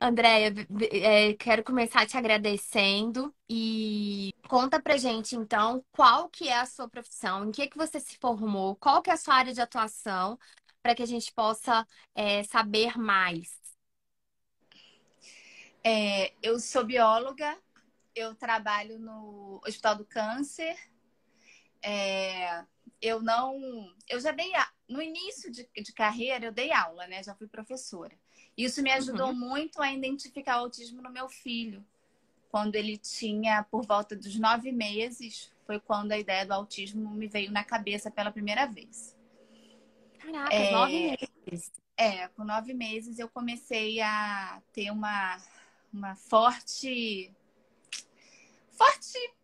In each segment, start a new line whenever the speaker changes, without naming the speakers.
Andréia, quero começar te agradecendo e conta pra gente, então, qual que é a sua profissão, em que você se formou, qual que é a sua área de atuação, para que a gente possa, saber mais.
Eu sou bióloga, eu trabalho no Hospital do Câncer. É, eu não. Eu já dei. No início de carreira, eu dei aula, né? Já fui professora. Isso me ajudou
Uhum.
muito a identificar o autismo no meu filho. Quando ele tinha por volta dos 9 meses, foi quando a ideia do autismo me veio na cabeça pela primeira vez.
Caracas, 9 meses.
Com 9 meses eu comecei a ter uma forte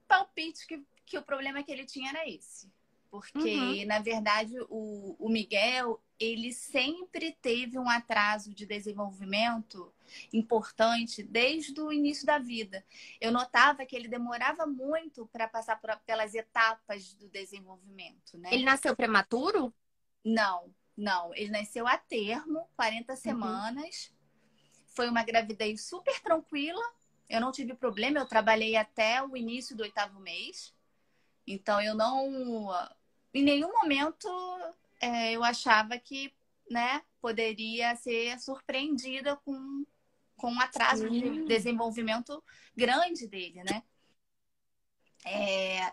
palpite que o problema que ele tinha era esse.
Uhum.
Porque, na verdade, o Miguel, ele sempre teve um atraso de desenvolvimento importante desde o início da vida. Eu notava que ele demorava muito para passar pelas etapas do desenvolvimento, né?
Ele nasceu prematuro?
Não, não. Ele nasceu a termo, 40
Uhum.
semanas. Foi uma gravidez super tranquila. Eu não tive problema, eu trabalhei até o início do 8º mês. Então, eu não. Em nenhum momento eu achava que, né, poderia ser surpreendida com um atraso de
Sim.
desenvolvimento grande dele, né?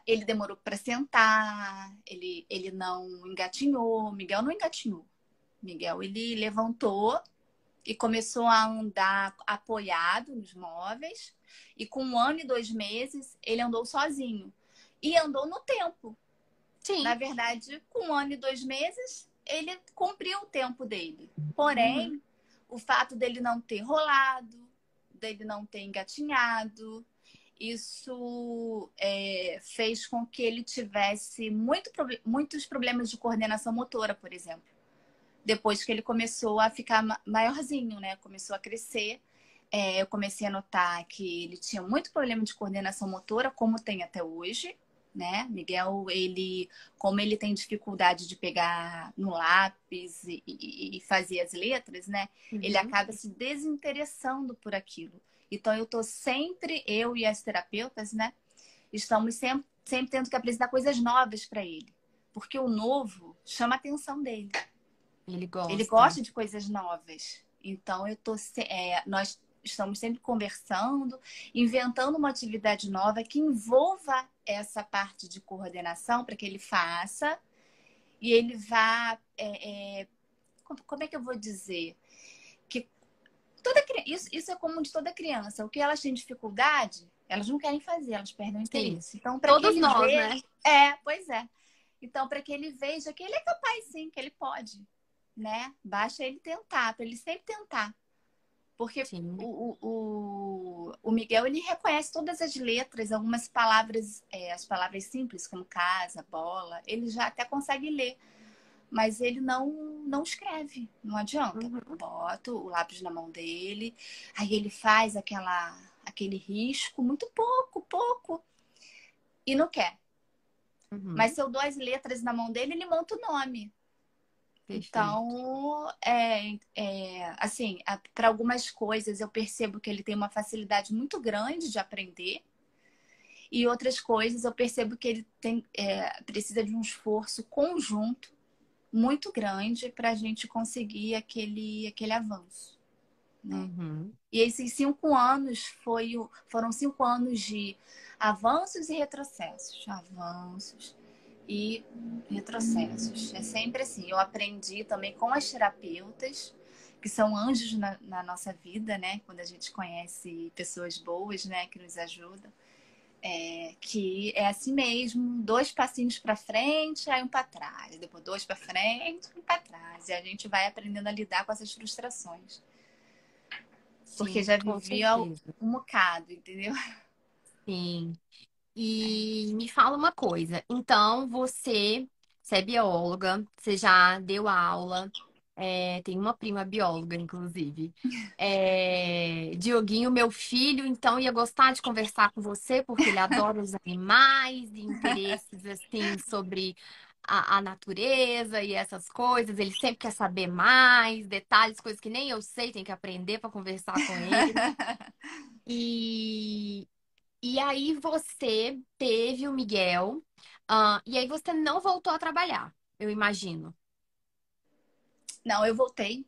Ele demorou para sentar, ele não engatinhou, Miguel não engatinhou. Miguel, ele levantou e começou a andar apoiado nos móveis. E com 1 ano e 2 meses, ele andou sozinho. E andou no tempo. Na
Sim.
verdade, com 1 ano e 2 meses, ele cumpriu o tempo dele.
Uhum.
Porém, o fato dele não ter rolado, dele não ter engatinhado, isso fez com que ele tivesse muitos problemas de coordenação motora, por exemplo. Depois que ele começou a ficar maiorzinho, né? Começou a crescer. Eu comecei a notar que ele tinha muito problema de coordenação motora, como tem até hoje, né? Miguel, como ele tem dificuldade de pegar no lápis e fazer as letras, né? Ele
Uhum.
acaba se desinteressando por aquilo. Então, eu e as terapeutas, né? Estamos sempre tendo que apresentar coisas novas para ele. Porque o novo chama a atenção dele.
Ele
Ele
gosta.
gosta de coisas novas. Então, nós estamos sempre conversando, inventando uma atividade nova que envolva essa parte de coordenação para que ele faça e ele vá. Como é que eu vou dizer? Que isso é comum de toda criança. O que elas têm dificuldade, elas não querem fazer, elas perdem o
Sim.
interesse. Então, para que
Todos
ele
nós,
veja.
né?
Pois é. Então, para que ele veja que ele é capaz, sim, que ele pode, né? Basta ele tentar, para ele sempre tentar. Porque
Sim.
o Miguel, ele reconhece todas as letras, algumas palavras, as palavras simples, como casa, bola, ele já até consegue ler, mas ele não escreve, não adianta.
Uhum.
Bota o lápis na mão dele, aí ele faz aquele risco, muito pouco, e não quer. Mas
Uhum.
se eu dou as letras na mão dele, ele monta o nome.
Perfeito.
Então, assim, para algumas coisas eu percebo que ele tem uma facilidade muito grande de aprender, e outras coisas eu percebo que ele precisa de um esforço conjunto muito grande para a gente conseguir aquele avanço, né?
Uhum.
E esses 5 anos foram 5 anos de avanços e retrocessos, avanços e retrocessos. É sempre assim. Eu aprendi também com as terapeutas, que são anjos na nossa vida, né? Quando a gente conhece pessoas boas, né? Que nos ajudam. Que é assim mesmo, 2 passinhos para frente, aí um para trás, depois 2 para frente, um para trás, e a gente vai aprendendo a lidar com essas frustrações, porque
Sim,
já
com
vivia
certeza.
um bocado, entendeu?
Sim. E me fala uma coisa. Então, você é bióloga, você já deu aula, tem uma prima bióloga, inclusive. Dioguinho, meu filho, então ia gostar de conversar com você, porque ele adora os animais e interesses, assim, sobre a natureza e essas coisas. Ele sempre quer saber mais, detalhes, coisas que nem eu sei, tem que aprender para conversar com ele. E, e aí você teve o Miguel, e aí você não voltou a trabalhar, eu imagino.
Não, eu voltei.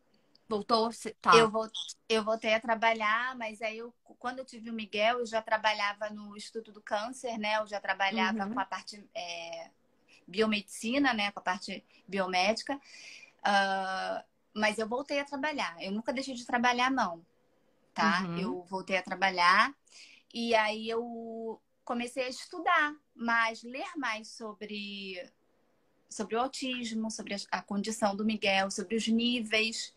Voltou?
Eu,
Tá.
vol- eu voltei a trabalhar, mas aí quando eu tive o Miguel, eu já trabalhava no Instituto do Câncer, né? Eu já trabalhava com
Uhum,
a parte biomedicina, né? Com a parte biomédica. Ah, mas eu voltei a trabalhar. Eu nunca deixei de trabalhar, não, tá?
uhum,
Eu voltei a trabalhar e aí eu comecei a estudar mais, ler mais sobre o autismo, sobre a condição do Miguel, sobre os níveis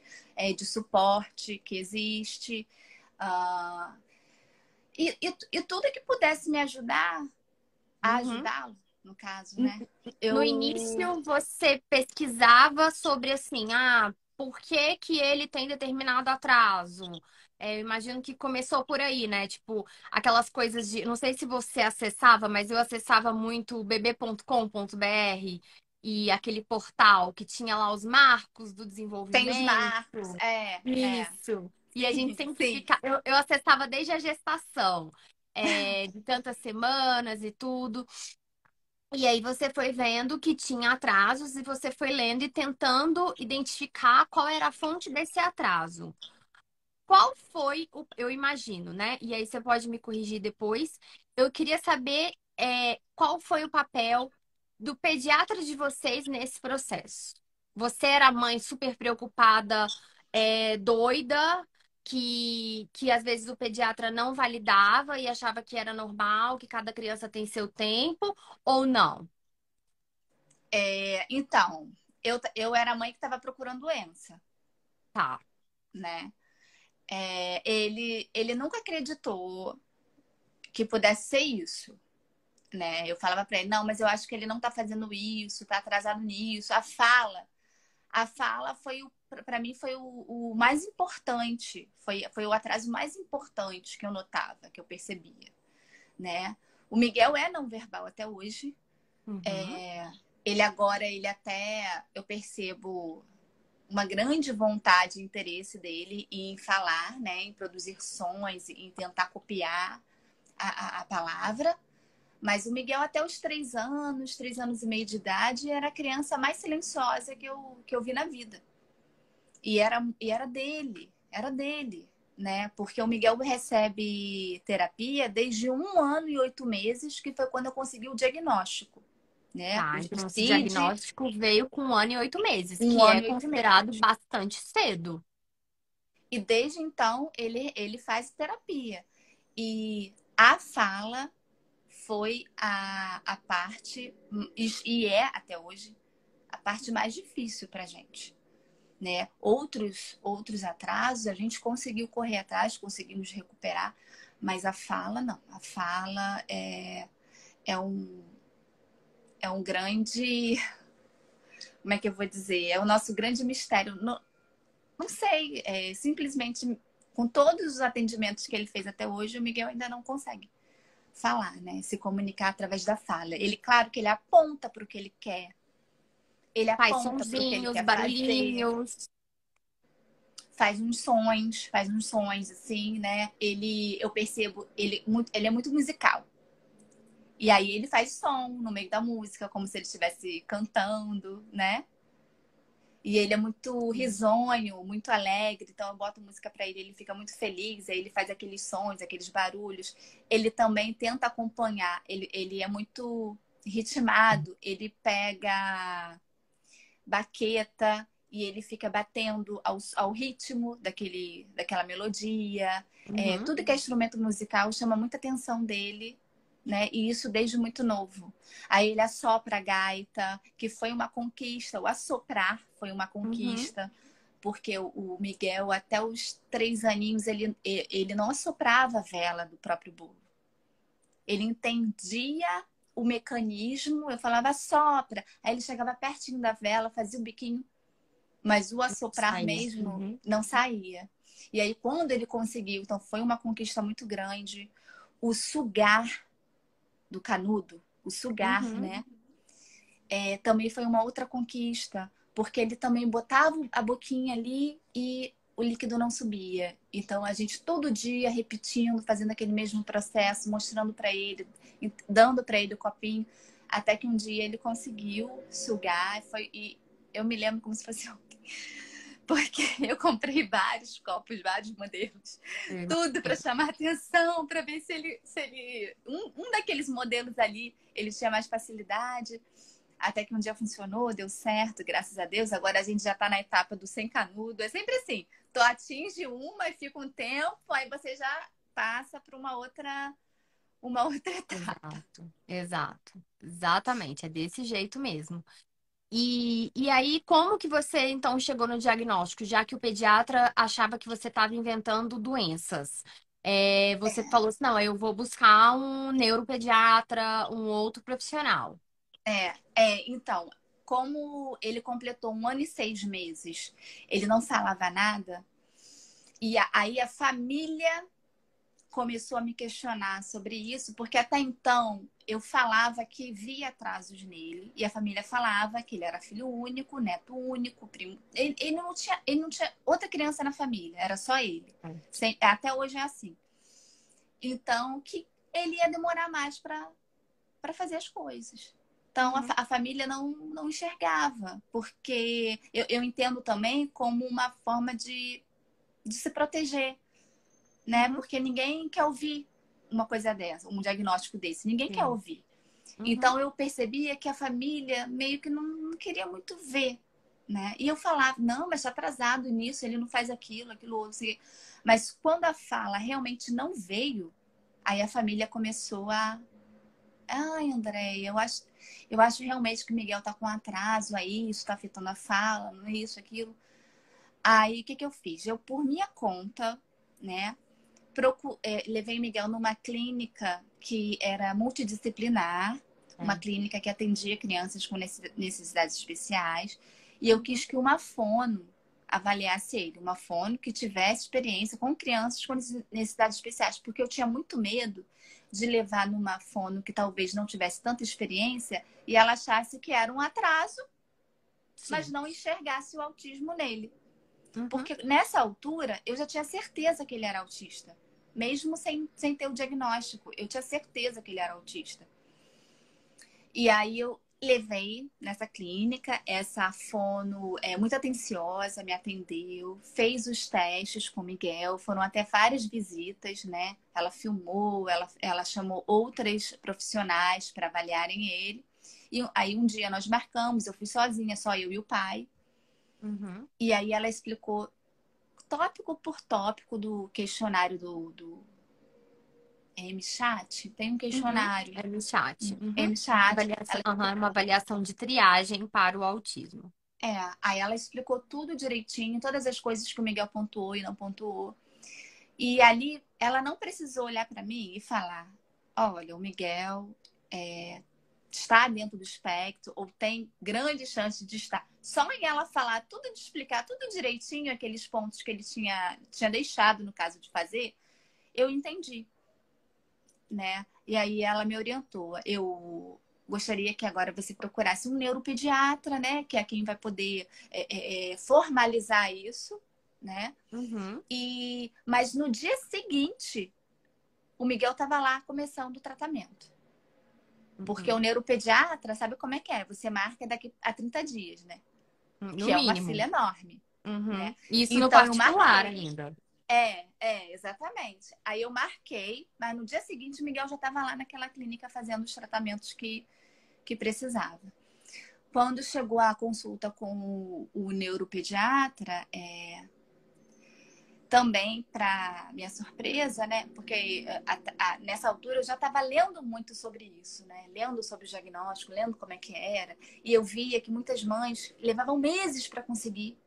de suporte que existe. Uh, e tudo que pudesse me ajudar a
uhum.
ajudá-lo, no caso, né?
No
Eu
início, você pesquisava sobre assim, por que que ele tem determinado atraso? Eu imagino que começou por aí, né? Tipo, aquelas coisas de. Não sei se você acessava, mas eu acessava muito bb.com.br e aquele portal que tinha lá os marcos do
tenho os marcos,
desenvolvimento. Isso. E a gente
sim,
sempre
sim.
fica. Eu acessava desde a gestação, de tantas semanas e tudo. E aí você foi vendo que tinha atrasos e você foi lendo e tentando identificar qual era a fonte desse atraso. Qual foi o, eu imagino, né? E aí você pode me corrigir depois. Eu queria saber qual foi o papel do pediatra de vocês nesse processo. Você era a mãe super preocupada, doida, que às vezes o pediatra não validava e achava que era normal, que cada criança tem seu tempo, ou não?
Então, eu era a mãe que estava procurando doença,
Tá.
né? Ele nunca acreditou que pudesse ser isso, né? Eu falava para ele, não, mas eu acho que ele não tá fazendo isso, tá atrasado nisso. A fala foi para mim foi o mais importante, foi o atraso mais importante que eu notava, que eu percebia, né? O Miguel é não verbal até hoje.
Uhum.
Ele agora, ele até, eu percebo uma grande vontade e interesse dele em falar, né? Em produzir sons, em tentar copiar a palavra. Mas o Miguel, até os 3 anos, 3 anos e meio de idade, era a criança mais silenciosa que eu vi na vida. E era era dele, né? Porque o Miguel recebe terapia desde 1 ano e 8 meses, que foi quando eu consegui o diagnóstico, né?
Tá,
O
então esse
CID,
diagnóstico veio com 1 ano e 8 meses,
um
que é
ano e oito
considerado
meses.
bastante cedo.
E desde então ele faz terapia. E a fala foi a parte, e é até hoje, a parte mais difícil para gente, né? Outros atrasos a gente conseguiu correr atrás, conseguimos recuperar, mas a fala não. A fala é um, é um grande, como é que eu vou dizer? É o nosso grande mistério. Não, não sei, simplesmente com todos os atendimentos que ele fez até hoje, o Miguel ainda não consegue falar, né? Se comunicar através da fala. Ele, claro que ele aponta para o que ele quer, ele
Faz
aponta para o que ele
sonzinhos,
quer fazer,
barulhinhos.
faz uns sons assim, né? Eu percebo, ele é muito musical. E aí ele faz som no meio da música, como se ele estivesse cantando, né? E ele é muito risonho, muito alegre, então eu boto música para ele, ele fica muito feliz, aí ele faz aqueles sons, aqueles barulhos. Ele também tenta acompanhar, ele é muito ritmado, ele pega baqueta e ele fica batendo ao ritmo daquela melodia.
Uhum,
Tudo que é instrumento musical chama muita atenção dele, né? E isso desde muito novo. Aí ele assopra a gaita, que foi uma conquista. O assoprar foi uma
uhum.
conquista, porque o Miguel, até os 3 aninhos, ele não assoprava a vela do próprio bolo. Ele entendia o mecanismo, eu falava sopra. Aí ele chegava pertinho da vela, fazia o biquinho, mas o assoprar
Saiu.
mesmo
Uhum,
não saía. E aí, quando ele conseguiu, então foi uma conquista muito grande. O sugar do canudo, o sugar,
uhum.
né? também foi uma outra conquista, porque ele também botava a boquinha ali e o líquido não subia. Então a gente todo dia repetindo, fazendo aquele mesmo processo, mostrando para ele, dando para ele o copinho, até que um dia ele conseguiu sugar. E eu me lembro como se fosse ontem, porque eu comprei vários copos, vários modelos, tudo para chamar atenção, para ver se ele um daqueles modelos ali ele tinha mais facilidade. Até que um dia funcionou, deu certo, graças a Deus. Agora a gente já está na etapa do sem canudo. É sempre assim, tu atinge uma e fica um tempo, aí você já passa para uma outra etapa.
Exato, exato. Exatamente, é desse jeito mesmo. E aí, como que você então chegou no diagnóstico, já que o pediatra achava que você estava inventando doenças? Você falou assim, não, eu vou buscar um neuropediatra, um outro profissional.
Então, como ele completou 1 ano e 6 meses, ele não falava nada, e aí a família começou a me questionar sobre isso, porque até então eu falava que via atrasos nele, e a família falava que ele era filho único, neto único, primo. Ele não tinha outra criança na família, era só ele. Até hoje é assim. Então, que ele ia demorar mais para fazer as coisas. Então,
Uhum,
a família não enxergava, porque eu entendo também como uma forma de se proteger, né?
uhum,
Porque ninguém quer ouvir uma coisa dessa, um diagnóstico desse. Ninguém quer
sim,
ouvir.
uhum,
Então, eu percebia que a família meio que não queria muito ver, né? E eu falava, não, mas está atrasado nisso, ele não faz aquilo, aquilo outro. Assim. Mas quando a fala realmente não veio, aí a família começou a ai, André, eu acho realmente que o Miguel tá com atraso aí, isso tá afetando a fala, não é isso, aquilo. Aí, o que que eu fiz? Eu, por minha conta, né, levei o Miguel numa clínica que era multidisciplinar, uma
é,
clínica que atendia crianças com necessidades especiais, e eu
uhum,
quis que uma fono avaliasse ele, uma fono que tivesse experiência com crianças com necessidades especiais, porque eu tinha muito medo de levar numa fono que talvez não tivesse tanta experiência e ela achasse que era um atraso, mas
sim,
não enxergasse o autismo nele.
uhum,
Porque nessa altura eu já tinha certeza que ele era autista. Mesmo sem ter o diagnóstico, eu tinha certeza que ele era autista. E aí eu levei nessa clínica, essa fono muito atenciosa, me atendeu, fez os testes com o Miguel, foram até várias visitas, né? Ela filmou, ela chamou outras profissionais para avaliarem ele. E aí um dia nós marcamos, eu fui sozinha, só eu e o pai.
uhum,
E aí ela explicou tópico por tópico do questionário do MChat. Tem um
uhum.
questionário,
É no chat. Uhum.
MChat.
Avaliação,
Ela
uhum, uma
explicou.
avaliação de triagem para o autismo.
Aí ela explicou tudo direitinho, todas as coisas que o Miguel pontuou e não pontuou. E ali ela não precisou olhar para mim e falar: olha, o Miguel está dentro do espectro ou tem grande chance de estar. Só em ela falar tudo, de explicar tudo direitinho, aqueles pontos que ele tinha deixado no caso de fazer, eu entendi, né? E aí ela me orientou. Eu gostaria que agora você procurasse um neuropediatra, né? Que é quem vai poder formalizar isso, né?
Uhum,
Mas no dia seguinte, o Miguel estava lá começando o tratamento. Porque o
uhum.
neuropediatra, sabe como é que é? Você marca daqui a 30 dias, né?
No
Que é uma
mínimo.
fila enorme, né?
Uhum. Isso no
Então eu
particular
marquei.
ainda.
Exatamente. Aí eu marquei, mas no dia seguinte o Miguel já estava lá naquela clínica fazendo os tratamentos que precisava. Quando chegou a consulta com o neuropediatra, também, para minha surpresa, né? Porque nessa altura eu já estava lendo muito sobre isso, né? Lendo sobre o diagnóstico, lendo como é que era. E eu via que muitas mães levavam meses para conseguir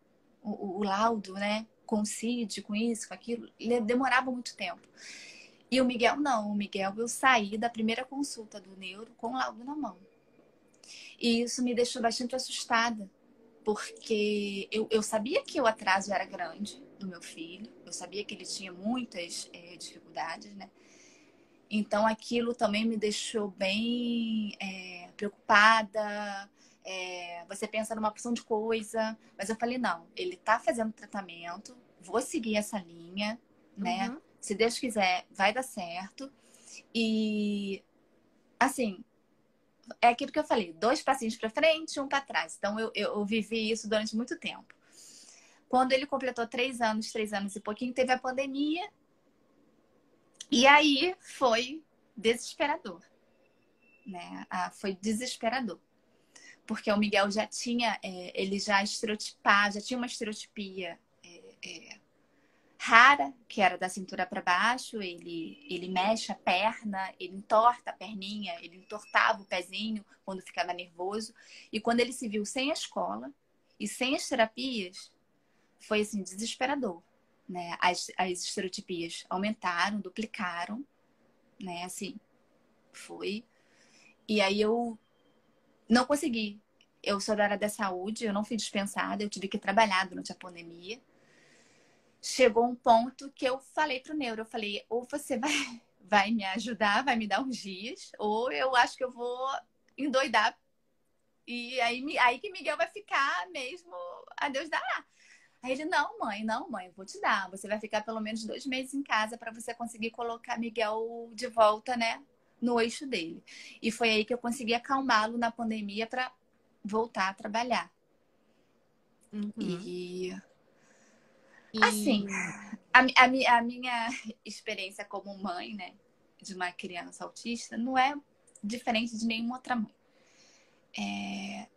o laudo, né? Com o CID, com isso, com aquilo. Demorava muito tempo. E o Miguel não. O Miguel, eu saí da primeira consulta do neuro com o laudo na mão. E isso me deixou bastante assustada, porque eu sabia que o atraso era grande do meu filho, eu sabia que ele tinha muitas dificuldades, né? Então aquilo também me deixou bem preocupada, Você pensa numa porção de coisa. Mas eu falei, não, ele tá fazendo tratamento, vou seguir essa linha, né?
Uhum.
Se Deus quiser, vai dar certo. E, assim, é aquilo que eu falei, 2 passinhos para frente, um para trás. Então, eu vivi isso durante muito tempo. Quando ele completou 3 anos e pouquinho, teve a pandemia. E aí foi desesperador, né? Foi desesperador. Porque o Miguel já tinha, ele já estereotipava, já tinha uma estereotipia rara, que era da cintura para baixo. Ele mexe a perna, ele entorta a perninha, ele entortava o pezinho quando ficava nervoso. E quando ele se viu sem a escola e sem as terapias, foi assim, desesperador, né? As estereotipias aumentaram, duplicaram, né? Assim, foi. E aí eu não consegui. Eu sou da área da saúde, eu não fui dispensada, eu tive que trabalhar durante a pandemia. Chegou um ponto que eu falei pro neuro, eu falei, ou você vai me ajudar, vai me dar uns dias, ou eu acho que eu vou endoidar. E aí que Miguel vai ficar mesmo, a Deus dará. Aí ele, não, mãe, eu vou te dar. Você vai ficar pelo menos 2 meses em casa para você conseguir colocar Miguel de volta, né, no eixo dele. E foi aí que eu consegui acalmá-lo na pandemia para voltar a trabalhar.
Uhum.
E, assim,
E
a minha experiência como mãe, né, de uma criança autista não é diferente de nenhuma outra mãe.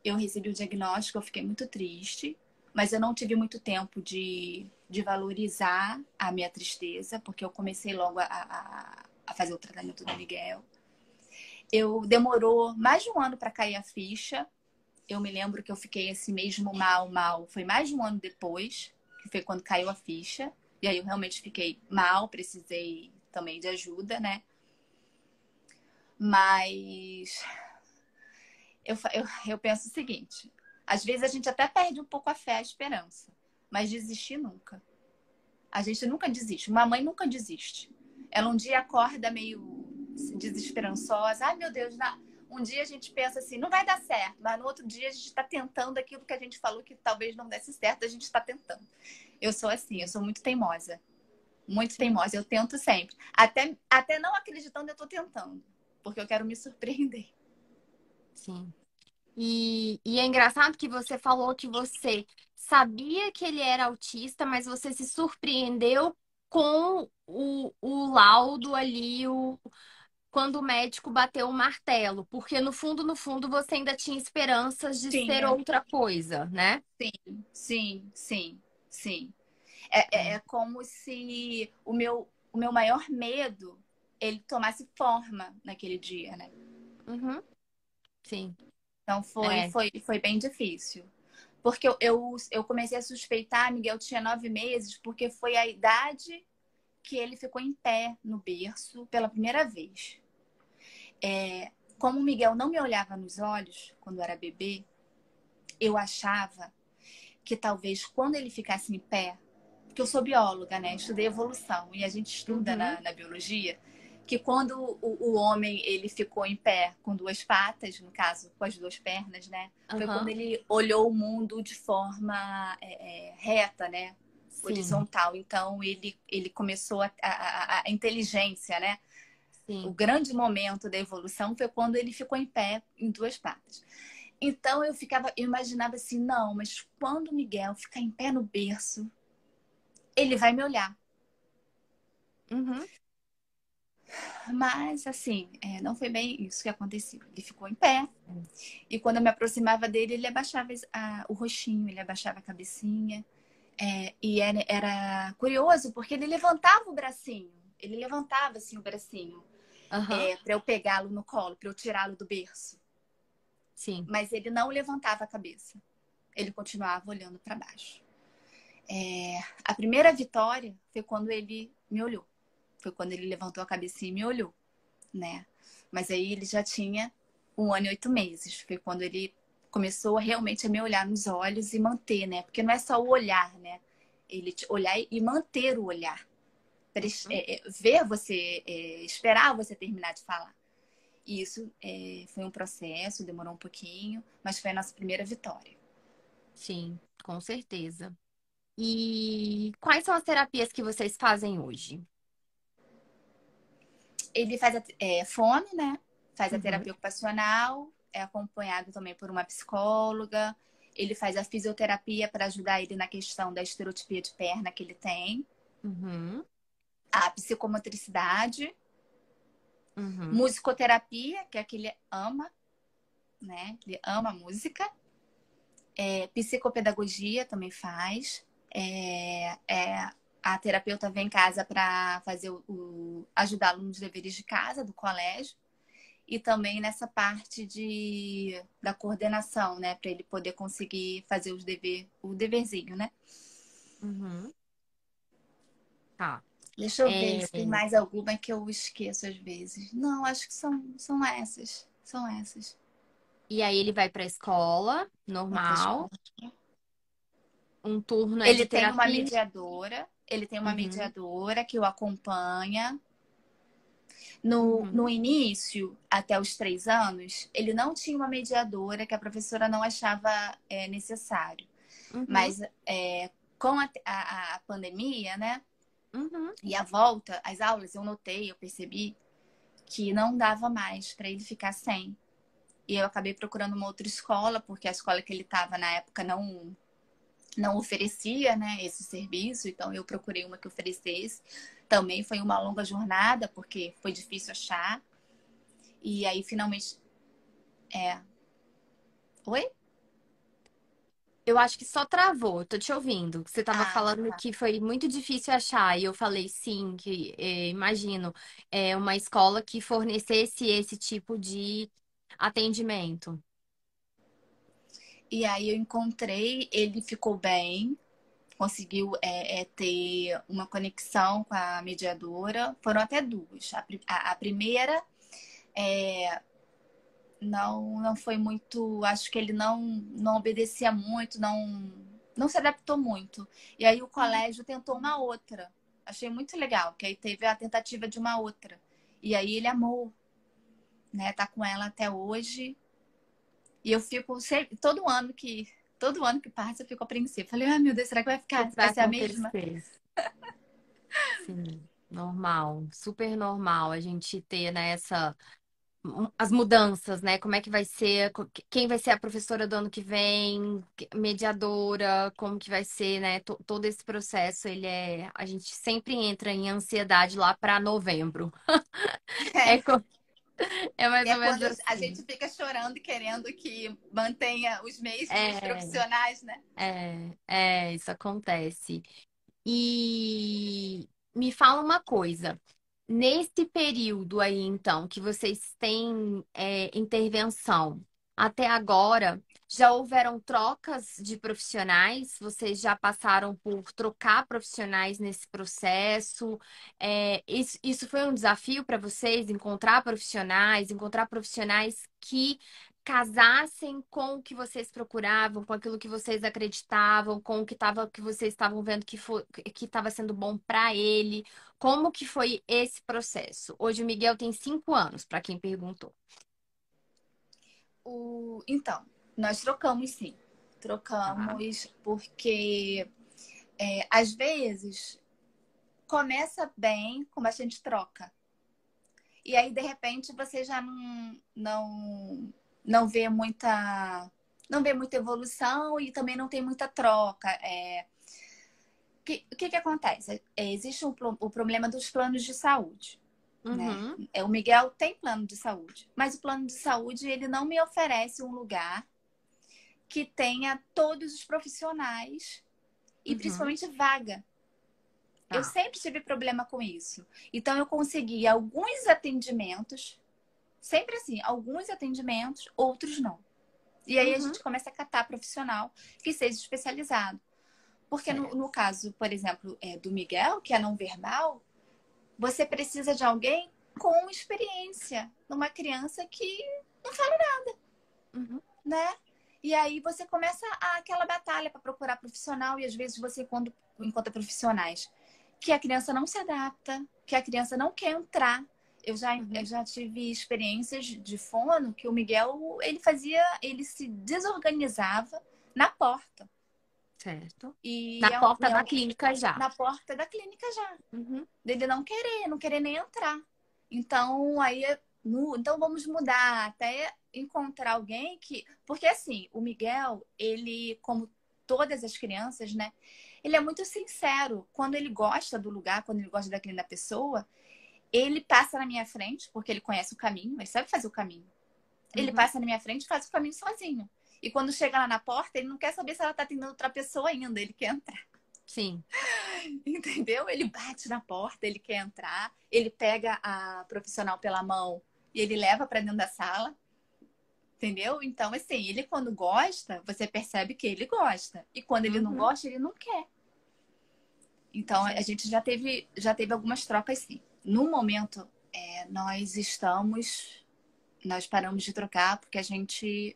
Eu recebi o diagnóstico, eu fiquei muito triste, mas eu não tive muito tempo de valorizar a minha tristeza, porque eu comecei logo a fazer o tratamento do Miguel. Demorou mais de um ano para cair a ficha. Eu me lembro que eu fiquei assim mesmo mal. Foi mais de um ano depois, que foi quando caiu a ficha. E aí eu realmente fiquei mal, precisei também de ajuda, né? Mas eu penso o seguinte: às vezes a gente até perde um pouco a fé, a esperança, mas desistir nunca. A gente nunca desiste. Uma mãe nunca desiste. Ela um dia acorda meio desesperançosa. Ai, meu Deus, não. Um dia a gente pensa assim, não vai dar certo, mas no outro dia a gente está tentando aquilo que a gente falou que talvez não desse certo, a gente está tentando. Eu sou assim, eu sou muito teimosa. Muito
sim,
teimosa, eu tento sempre. Até não acreditando, eu estou tentando, porque eu quero me surpreender.
sim. E é engraçado que você falou que você sabia que ele era autista, mas você se surpreendeu com o laudo ali, quando o médico bateu o martelo, porque no fundo, você ainda tinha esperanças de ser
Tinha.
outra coisa, né?
Sim. É como se o meu maior medo ele tomasse forma naquele dia, né?
Uhum, sim,
Então foi,
é.
foi, foi bem difícil. Porque eu comecei a suspeitar, Miguel tinha 9 meses, porque foi a idade que ele ficou em pé no berço pela primeira vez. Como o Miguel não me olhava nos olhos quando era bebê, eu achava que talvez quando ele ficasse em pé, porque eu sou bióloga, né? Estudei evolução e a gente estuda
Uhum,
na biologia que quando o homem ele ficou em pé com 2 patas, no caso com as 2 pernas, né? Foi quando
aham,
ele olhou o mundo de forma reta, né?
sim,
Horizontal. Então ele começou a inteligência, né? O
sim.
grande momento da evolução foi quando ele ficou em pé em 2 patas. Então eu imaginava assim, não, mas quando o Miguel ficar em pé no berço, ele vai me olhar.
Uhum,
Mas, assim, não foi bem isso que aconteceu. Ele ficou em pé. E quando eu me aproximava dele, ele abaixava o rostinho, ele abaixava a cabecinha. E era curioso, porque ele levantava o bracinho. Ele levantava, assim, o bracinho
aham,
para eu pegá-lo no colo, para eu tirá-lo do berço.
sim.
Mas ele não levantava a cabeça. Ele continuava olhando para baixo. A primeira vitória foi quando ele me olhou. Foi quando ele levantou a cabecinha e me olhou, né? Mas aí ele já tinha 1 ano e 8 meses. Foi quando ele começou realmente a me olhar nos olhos e manter, né? Porque não é só o olhar, né? Ele te olhar e manter o olhar.
Uhum,
Ver você, esperar você terminar de falar. Isso foi um processo, demorou um pouquinho, mas foi a nossa primeira vitória.
Sim, com certeza. E quais são as terapias que vocês fazem hoje?
Ele faz fono, né? Faz a
Uhum,
terapia ocupacional, é acompanhado também por uma psicóloga. Ele faz a fisioterapia para ajudar ele na questão da estereotipia de perna que ele tem.
uhum,
A psicomotricidade,
uhum,
musicoterapia, que é que ele ama, né? Ele ama música. Psicopedagogia também faz. A terapeuta vem em casa para fazer ajudá-lo nos deveres de casa, do colégio. E também nessa parte da coordenação, né? Para ele poder conseguir fazer o deverzinho, né?
uhum. Tá.
Deixa eu ver
É,
se tem mais alguma que eu esqueço às vezes. Não, acho que são essas. São essas.
e aí ele vai para a escola,
Vai pra
normal.
escola.
Um turno é de
Ele tem uma
terapia.
mediadora. Ele tem uma
Uhum,
mediadora que o acompanha. No
uhum,
início, até os 3 anos, ele não tinha uma mediadora que a professora não achava necessário.
uhum,
Mas com a pandemia, né?
uhum.
E a volta, as aulas, eu notei, eu percebi que não dava mais para ele ficar sem. E eu acabei procurando uma outra escola, porque a escola que ele estava na época não oferecia, né, esse serviço, então eu procurei uma que oferecesse. Também foi uma longa jornada, porque foi difícil achar. E aí, finalmente. É. Oi?
Eu acho que só travou, tô te ouvindo. Você tava
Ah,
falando
tá.
que foi muito difícil achar, e eu falei sim, que imagino, uma escola que fornecesse esse tipo de atendimento.
E aí eu encontrei, ele ficou bem, conseguiu ter uma conexão com a mediadora. Foram até duas. A primeira não foi muito. Acho que ele não obedecia muito, não se adaptou muito. E aí o
Uhum.
colégio tentou uma outra. Achei muito legal, que aí teve a tentativa de uma outra. E aí ele amou, né? Tá com ela até hoje. E eu fico sempre, todo ano que passa, eu fico apreensiva. Falei, ai meu Deus, será que vai
O
ficar?
que vai
Vai ser a mesma?
acontecer? Sim, normal, super normal a gente ter nessa as mudanças, né? Como é que vai ser, quem vai ser a professora do ano que vem, mediadora, como que vai ser, né? Todo esse processo, a gente sempre entra em ansiedade lá para novembro. É, é mais
E é
ou menos
quando a
assim.
gente fica chorando e querendo que mantenha os mesmos
É,
profissionais, né?
isso acontece. E me fala uma coisa. Nesse período aí, então, que vocês têm intervenção, até agora, já houveram trocas de profissionais? Vocês já passaram por trocar profissionais nesse processo? Isso foi um desafio para vocês, encontrar profissionais que casassem com o que vocês procuravam, com aquilo que vocês acreditavam, com o que vocês estavam vendo que estava sendo bom para ele. Como que foi esse processo? Hoje o Miguel tem 5 anos, para quem perguntou.
Então, nós trocamos sim.
Tá.
Trocamos porque às vezes começa bem com bastante troca. E aí, de repente, você já não vê muita evolução e também não tem muita troca. O que acontece? Existe o problema dos planos de saúde, né?
Uhum,
O Miguel tem plano de saúde, mas o plano de saúde ele não me oferece um lugar que tenha todos os profissionais e
uhum,
principalmente vaga. Eu
tá.
sempre tive problema com isso. Então eu consegui alguns atendimentos, sempre assim, alguns atendimentos, outros não. E aí a
Uhum,
gente começa a catar profissional que seja especializado. Porque no,
certo.
no caso, por exemplo, do Miguel, que é não verbal, você precisa de alguém com experiência numa criança que não fala,
Uhum,
né? E aí você começa aquela batalha para procurar profissional e às vezes você quando encontra profissionais que a criança não se adapta, que a criança não quer entrar. Eu
Uhum.
já tive experiências de fono que o Miguel, ele se desorganizava na porta.
Certo.
E
Na porta da clínica já.
na porta da clínica já.
Uhum.
Dele não querer nem entrar. Então, então vamos mudar até encontrar alguém que. Porque assim, o Miguel, ele, como todas as crianças, né? Ele é muito sincero. Quando ele gosta do lugar, quando ele gosta daquele da pessoa, ele passa na minha frente, porque ele conhece o caminho, ele sabe fazer o caminho. Ele
Uhum.
passa na minha frente e faz o caminho sozinho. E quando chega lá na porta, ele não quer saber se ela tá atendendo outra pessoa ainda, ele quer entrar.
Sim.
Entendeu? Ele bate na porta, ele quer entrar, ele pega a profissional pela mão e ele leva para dentro da sala. Entendeu? Então, assim, ele quando gosta, você percebe que ele gosta. E quando ele não
Uhum.
gosta, ele não quer. Então, a
Sim.
gente já teve algumas trocas, sim. No momento, nós paramos de trocar porque a gente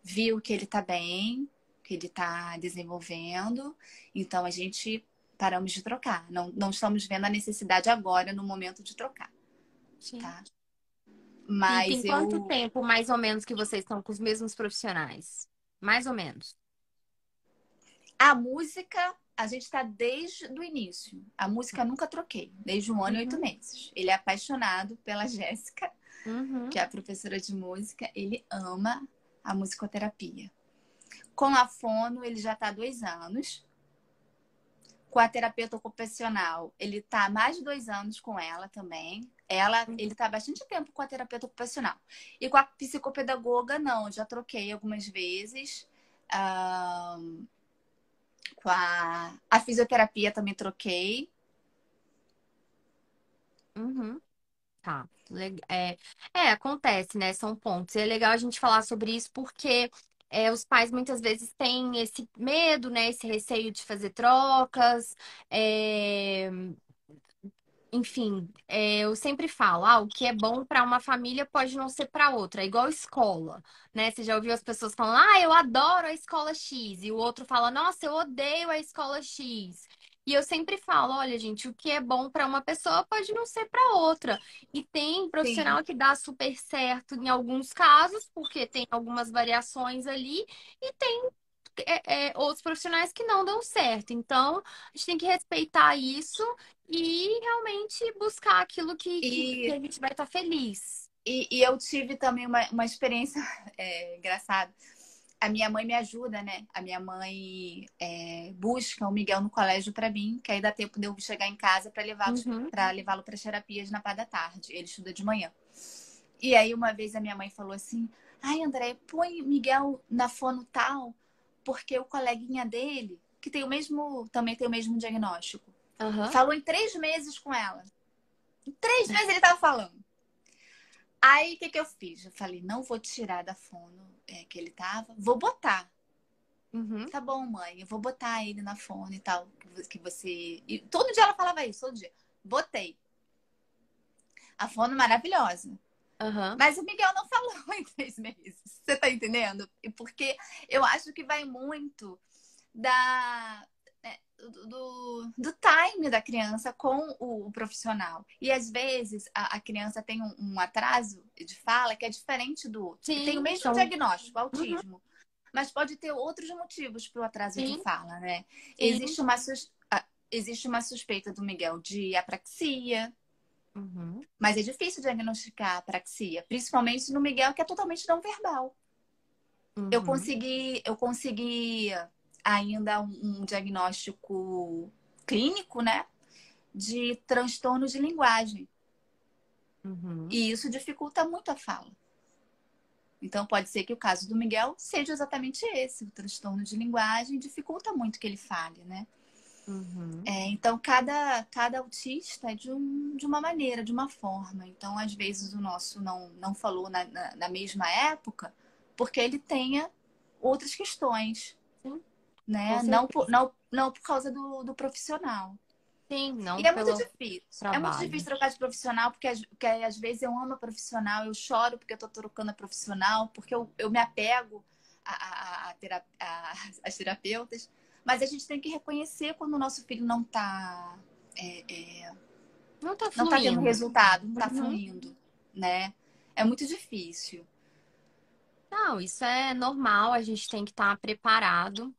viu que ele tá bem, que ele tá desenvolvendo. Então, a gente paramos de trocar. Não estamos vendo a necessidade agora, no momento de trocar,
Sim.
tá?
E
Mas
tem quanto
eu.
tempo, mais ou menos, que vocês estão com os mesmos profissionais? Mais ou menos.
A música, a gente tá desde o início. A música eu nunca troquei, desde 1 ano e 8
Uhum.
meses. Ele é apaixonado pela Jéssica,
Uhum.
que é a professora de música. Ele ama a musicoterapia. Com a fono, ele já tá há 2 anos. Com a terapeuta ocupacional, ele tá há mais de 2 anos com ela também. Ele tá há bastante tempo com a terapeuta ocupacional. E com a psicopedagoga, não, já troquei algumas vezes. Ah, com a fisioterapia também troquei.
Uhum. Tá. Acontece, né? São pontos. E é legal a gente falar sobre isso porque os pais muitas vezes têm esse medo, né? Esse receio de fazer trocas. é, Enfim, eu sempre falo, o que é bom para uma família pode não ser para outra, é igual escola, né? Você já ouviu as pessoas falando, eu adoro a escola X, e o outro fala, nossa, eu odeio a escola X. E eu sempre falo, olha, gente, o que é bom para uma pessoa pode não ser para outra. E tem
Sim.
profissional que dá super certo em alguns casos, porque tem algumas variações ali, e tem outros profissionais que não dão certo. Então, a gente tem que respeitar isso e realmente buscar aquilo que
E,
a gente vai estar feliz.
e eu tive também uma experiência engraçada. A minha mãe me ajuda, né? A minha mãe busca o Miguel no colégio para mim, que aí dá tempo de eu chegar em casa
Uhum,
para levá-lo para terapias na parte da tarde. Ele estuda de manhã. E aí uma vez a minha mãe falou assim: "Ai, André, põe Miguel na fono tal, porque o coleguinha dele, que tem também tem o mesmo diagnóstico,
aham,
falou em 3 meses com ela. Em 3 meses ele tava falando. Aí o que eu fiz? Eu falei: não vou tirar da fono que ele tava, vou botar.
uhum,
Tá bom, mãe, eu vou botar ele na fono e tal, que você. E todo dia ela falava isso, todo dia. Botei. A fono maravilhosa.
aham.
Mas o Miguel não falou em 3 meses. Você tá entendendo? Porque eu acho que vai muito do time da criança com o profissional. E às vezes a criança tem um atraso de fala que é diferente do outro. E tem o
Sim,
mesmo
são.
diagnóstico,
Uhum,
autismo. Mas pode ter outros motivos para o atraso de
sim,
fala, né?
sim.
Existe uma suspeita do Miguel de apraxia,
Uhum,
mas é difícil diagnosticar apraxia, principalmente no Miguel, que é totalmente não verbal.
uhum,
Eu consegui ainda um diagnóstico clínico, né, de transtorno de linguagem.
uhum,
E isso dificulta muito a fala. Então, pode ser que o caso do Miguel seja exatamente esse. O transtorno de linguagem dificulta muito que ele fale, né?
uhum.
Então, cada autista é de uma maneira, de uma forma. Então, às vezes, o nosso não falou na mesma época porque ele tenha outras questões,
Sim, com
né?
certeza.
Não por causa do profissional.
Sim,
E
não
é muito
pelo
difícil. É muito
trabalho.
difícil trocar de profissional, porque às vezes eu amo a profissional, eu choro porque eu tô trocando a profissional, porque eu me apego às terapeutas. Mas a gente tem que reconhecer quando o nosso filho não tá
Não tá
não tá tendo
fluindo.
resultado, não tá
Uhum.
fluindo, né? É muito difícil.
Não, isso é normal, a gente tem que estar preparado.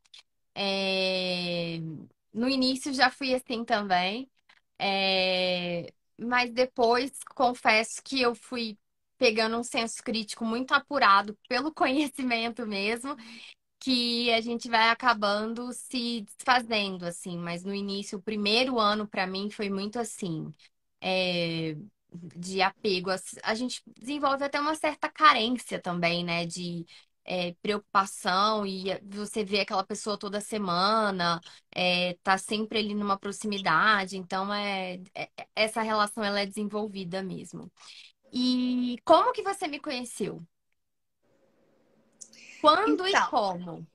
É, No início já fui assim também, mas depois confesso que eu fui pegando um senso crítico muito apurado pelo conhecimento mesmo, que a gente vai acabando se desfazendo, assim. Mas no início, o primeiro ano para mim foi muito assim. é, de apego. A gente desenvolve até uma certa carência também, né? De preocupação e você vê aquela pessoa toda semana, tá sempre ali numa proximidade, então essa relação ela é desenvolvida mesmo. E como que você me conheceu? Quando e
Então,
como?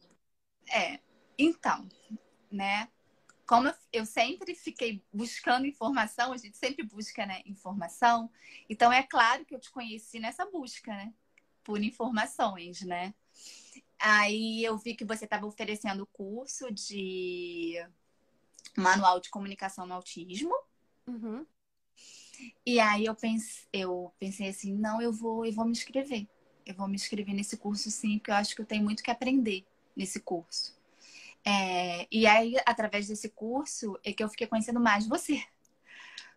é, então, né? Como eu sempre fiquei buscando informação, a gente sempre busca, né, informação. Então é claro que eu te conheci nessa busca, né? Por informações, né? Aí eu vi que você estava oferecendo o curso de manual de comunicação no autismo.
Uhum,
E aí eu pensei assim, não, eu vou me inscrever. Eu vou me inscrever nesse curso sim, porque eu acho que eu tenho muito que aprender nesse curso. E aí, através desse curso, é que eu fiquei conhecendo mais você,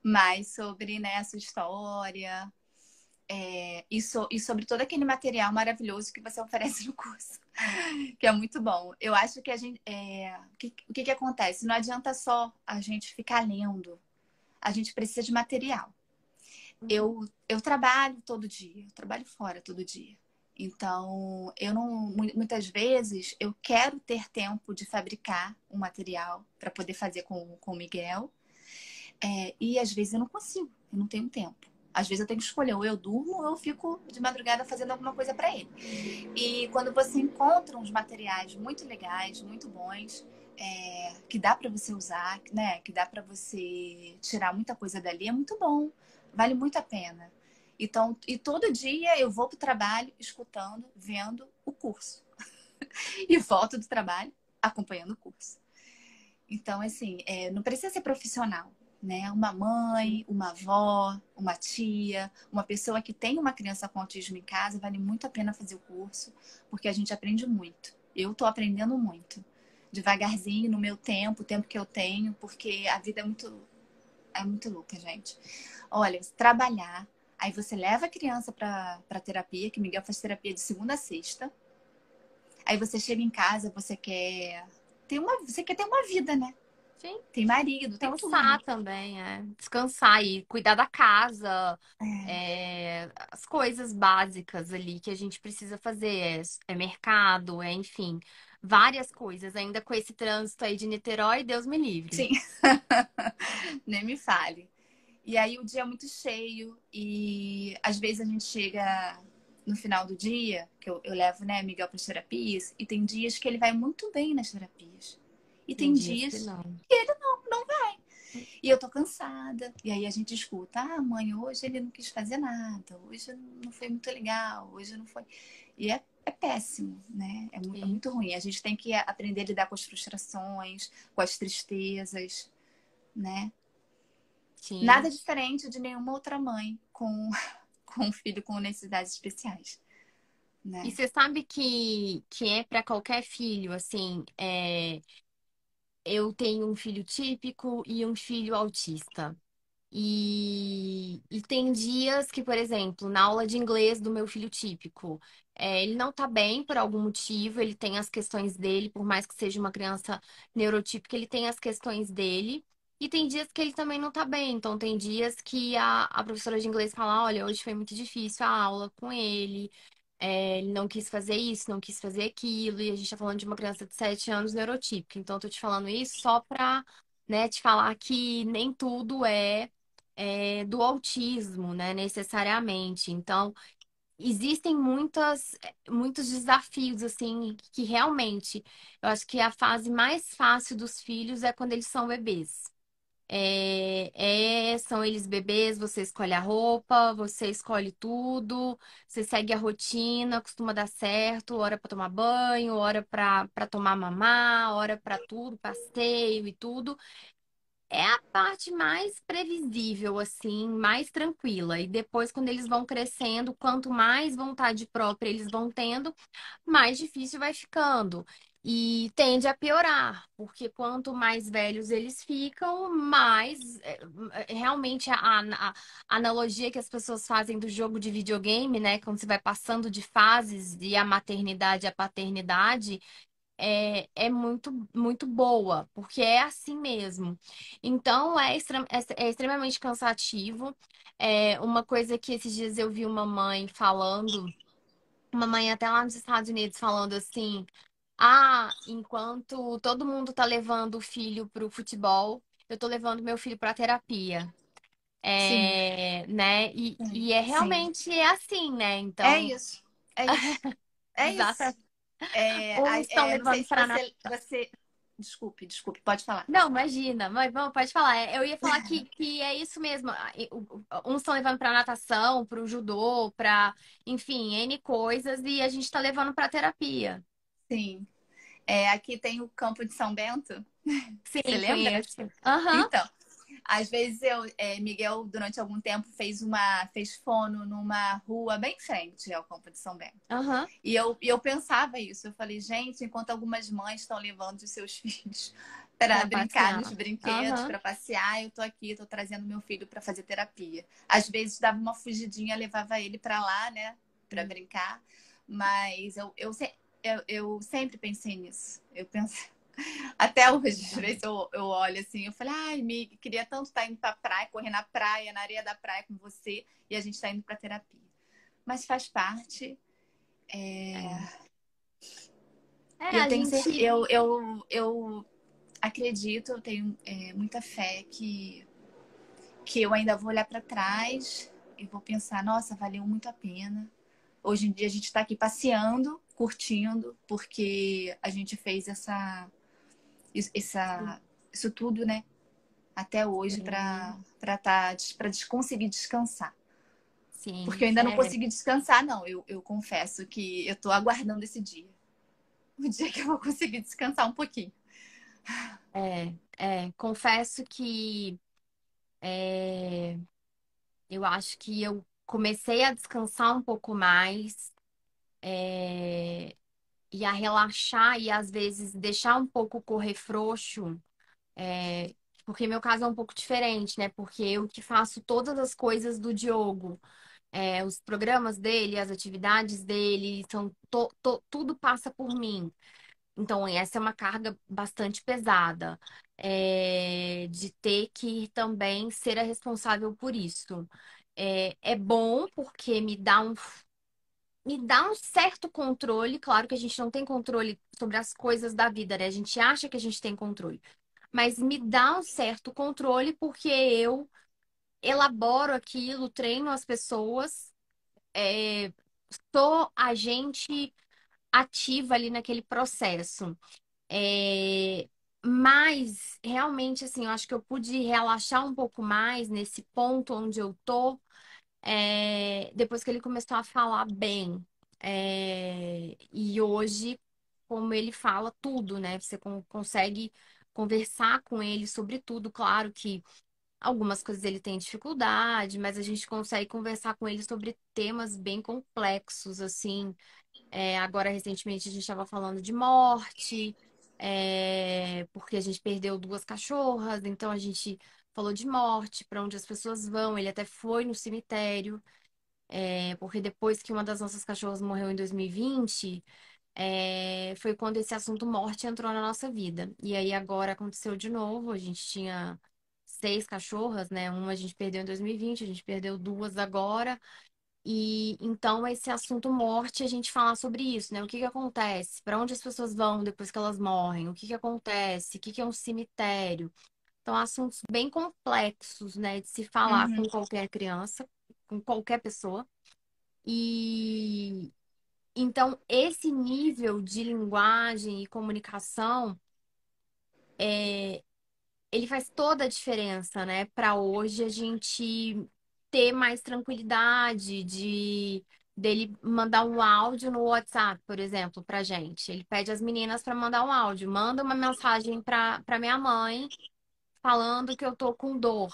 mais sobre, né, a sua história, e sobre todo aquele material maravilhoso que você oferece no curso, que é muito bom. Eu acho que a gente, o que acontece? Não adianta só a gente ficar lendo, a gente precisa de material.
uhum,
Eu trabalho todo dia, eu trabalho fora todo dia. Então, eu não, muitas vezes eu quero ter tempo de fabricar um material para poder fazer com o Miguel. E às vezes eu não consigo, eu não tenho tempo. Às vezes eu tenho que escolher, ou eu durmo ou eu fico de madrugada fazendo alguma coisa para ele. E quando você encontra uns materiais muito legais, muito bons, que dá para você usar, né? Que dá para você tirar muita coisa dali, é muito bom. Vale muito a pena. Então, e todo dia eu vou para o trabalho escutando, vendo o curso. E volto do trabalho acompanhando o curso. Então, assim, não precisa ser profissional, né? Uma mãe, uma avó, uma tia, uma pessoa que tem uma criança com autismo em casa, vale muito a pena fazer o curso, porque a gente aprende muito. Eu estou aprendendo muito. Devagarzinho, no meu tempo, o tempo que eu tenho, porque a vida é muito louca, gente. Olha, você trabalhar, aí você leva a criança para terapia, que Miguel faz terapia de segunda a sexta. Aí você chega em casa, você quer ter uma vida, né?
sim.
Tem marido, tem tudo.
Cansar também, descansar e cuidar da casa,
É,
as coisas básicas ali que a gente precisa fazer, mercado, enfim, várias coisas. Ainda com esse trânsito aí de Niterói, Deus me livre.
sim, nem me fale. E aí o dia é muito cheio e às vezes a gente chega no final do dia, que eu levo, né, Miguel para as terapias, e tem dias que ele vai muito bem nas terapias. E
Tem
tem
dias que
dias
não.
que ele não vai. E eu tô cansada. E aí a gente escuta, mãe, hoje ele não quis fazer nada, hoje não foi muito legal, hoje não foi. E é péssimo, né? É
Sim,
muito ruim. A gente tem que aprender a lidar com as frustrações, com as tristezas, né?
sim.
Nada diferente de nenhuma outra mãe com, com um filho com necessidades especiais,
E
né?
você sabe que é para qualquer filho, assim, eu tenho um filho típico e um filho autista. E tem dias que, por exemplo, na aula de inglês do meu filho típico, ele não tá bem por algum motivo, ele tem as questões dele, por mais que seja uma criança neurotípica, ele tem as questões dele. E tem dias que ele também não tá bem. Então, tem dias que a professora de inglês fala: olha, hoje foi muito difícil a aula com ele, ele não quis fazer isso, não quis fazer aquilo. E a gente tá falando de uma criança de 7 anos neurotípica. Então, eu tô te falando isso só pra, né, te falar que nem tudo do autismo, né, necessariamente. Então, existem muitos desafios, assim, que realmente, eu acho que a fase mais fácil dos filhos é quando eles são bebês. São eles bebês, você escolhe a roupa, você escolhe tudo, você segue a rotina, costuma dar certo, hora para tomar banho, hora para tomar mamar, hora para tudo, passeio e tudo. é a parte mais previsível, assim, mais tranquila. E depois, quando eles vão crescendo, quanto mais vontade própria eles vão tendo, mais difícil vai ficando. E tende a piorar, porque quanto mais velhos eles ficam, mais realmente a analogia que as pessoas fazem do jogo de videogame, né? Quando você vai passando de fases e a maternidade e a paternidade é muito, muito boa, porque é assim mesmo. Então, é extremamente cansativo. É uma coisa que esses dias eu vi uma mãe falando, uma mãe até lá nos Estados Unidos falando assim: ah, enquanto todo mundo tá levando o filho pro futebol, eu tô levando meu filho pra terapia.
Sim,
Né? E é
sim.
realmente assim, né?
É
Então,
isso. É isso. É isso.
exata. Uns estão
Não sei
levando
se
para
você. Desculpe, pode falar.
Não, imagina, mas bom, pode falar. Eu ia falar que é isso mesmo. Uns estão levando para natação, para o judô, para, enfim, N coisas, e a gente está levando para terapia.
Sim. Aqui tem o Campo de São Bento. Você
Sim,
lembra?
conheço. Aham,
Então, às vezes Miguel, durante algum tempo, fez fono numa rua bem em frente ao Campo de São Bento.
aham.
E eu pensava isso. Eu falei, gente, enquanto algumas mães estão levando os seus filhos para
Para
brincar
passear.
nos brinquedos,
Aham.
para passear, eu tô aqui, tô trazendo meu filho para fazer terapia. Às vezes dava uma fugidinha, levava ele para lá, né, para brincar. Mas eu sempre pensei nisso. Eu penso, até hoje, às vezes eu olho assim, eu falei, ai, Mig, queria tanto estar indo pra praia, correr na praia, na areia da praia com você, e a gente está indo para terapia. Mas faz parte.
É,
E eu
a
tenho certeza,
gente.
eu acredito, eu tenho muita fé que eu ainda vou olhar para trás e vou pensar, nossa, valeu muito a pena. Hoje em dia a gente está aqui passeando, curtindo, porque a gente fez essa, isso tudo, né? Até hoje
Sim,
para conseguir descansar. Porque
sim.
eu ainda não consegui descansar, não. Eu confesso que eu estou aguardando esse dia. O dia que eu vou conseguir descansar um pouquinho.
Confesso que eu acho que eu comecei a descansar um pouco mais. é, e a relaxar e às vezes deixar um pouco correr frouxo, é, porque meu caso é um pouco diferente, né? Porque eu que faço todas as coisas do Diogo, os programas dele, as atividades dele, tudo passa por mim. Então, essa é uma carga bastante pesada, de ter que também ser a responsável por isso. É bom porque me dá um certo controle. Claro que a gente não tem controle sobre as coisas da vida, né? A gente acha que a gente tem controle. Mas me dá um certo controle porque eu elaboro aquilo, treino as pessoas, sou agente ativa ali naquele processo. É, Mas, realmente, assim, eu acho que eu pude relaxar um pouco mais nesse ponto onde eu tô depois que ele começou a falar bem. E hoje, como ele fala tudo, né? Você consegue conversar com ele sobre tudo. Claro que algumas coisas ele tem dificuldade, mas a gente consegue conversar com ele sobre temas bem complexos, assim. Agora, recentemente, a gente estava falando de morte, porque a gente perdeu duas cachorras, então a gente falou de morte, para onde as pessoas vão. Ele até foi no cemitério. Porque depois que uma das nossas cachorras morreu em 2020, foi quando esse assunto morte entrou na nossa vida. E aí agora aconteceu de novo. A gente tinha seis cachorras, né? Uma a gente perdeu em 2020, a gente perdeu duas agora. E então esse assunto morte, a gente falar sobre isso, né? O que que acontece? Para onde as pessoas vão depois que elas morrem? O que que acontece? O que que é um cemitério? Então, assuntos bem complexos, né, de se falar com
Uhum,
qualquer criança, com qualquer pessoa. E então esse nível de linguagem e comunicação, ele faz toda a diferença, né? Para hoje a gente ter mais tranquilidade de dele mandar um áudio no WhatsApp, por exemplo, pra gente. Ele pede às meninas para mandar um áudio, manda uma mensagem para minha mãe falando que eu tô com dor,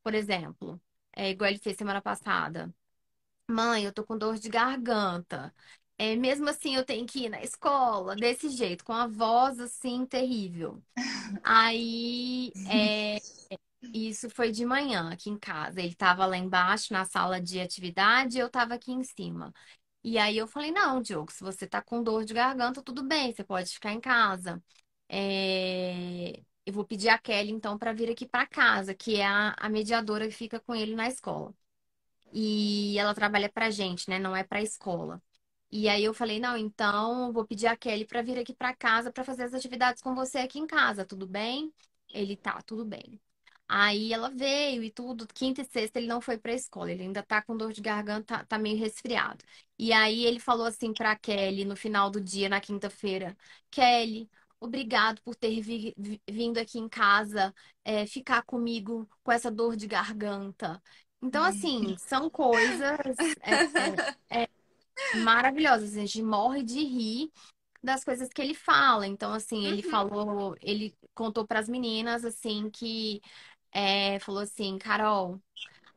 por exemplo. É igual ele fez semana passada. Mãe, eu tô com dor de garganta. Mesmo assim, eu tenho que ir na escola, desse jeito, com a voz assim terrível. Aí, isso foi de manhã aqui em casa. Ele tava lá embaixo na sala de atividade, eu tava aqui em cima. E aí eu falei, não, Diogo, se você tá com dor de garganta, tudo bem, você pode ficar em casa. Eu vou pedir a Kelly, então, para vir aqui para casa, que é a mediadora que fica com ele na escola. E ela trabalha pra gente, né? Não é pra escola. E aí eu falei, não, então eu vou pedir a Kelly para vir aqui para casa para fazer as atividades com você aqui em casa, tudo bem? Ele tá, tudo bem. Aí ela veio e tudo, quinta e sexta ele não foi pra escola, ele ainda tá com dor de garganta, tá meio resfriado. E aí ele falou assim pra Kelly no final do dia, na quinta-feira: Kelly, obrigado por ter vindo aqui em casa, ficar comigo com essa dor de garganta. Então, assim, são coisas maravilhosas. A gente morre de rir das coisas que ele fala. Então, assim, ele
Uhum.
falou, ele contou para as meninas, assim, que falou assim, Carol,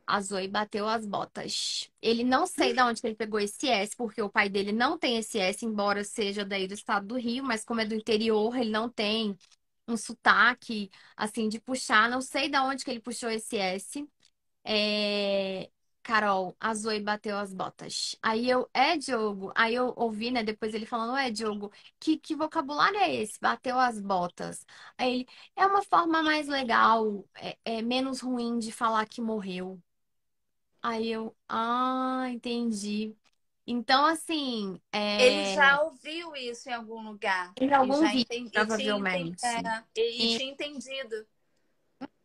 a Zoe bateu as botas. Ele não sei de onde que ele pegou esse S, porque o pai dele não tem esse S, embora seja daí do estado do Rio, mas como é do interior, ele não tem um sotaque, assim, de puxar. Não sei de onde que ele puxou esse S. É, Carol, a Zoe bateu as botas. Aí Diogo. Aí eu ouvi, né, depois ele falando, Diogo, que vocabulário é esse? Bateu as botas. Aí ele, é uma forma mais legal, menos ruim de falar que morreu. Aí entendi. Então, assim,
Ele já ouviu isso em algum lugar
em
e
algum
já
vídeo,
entendi,
provavelmente.
e tinha entendido.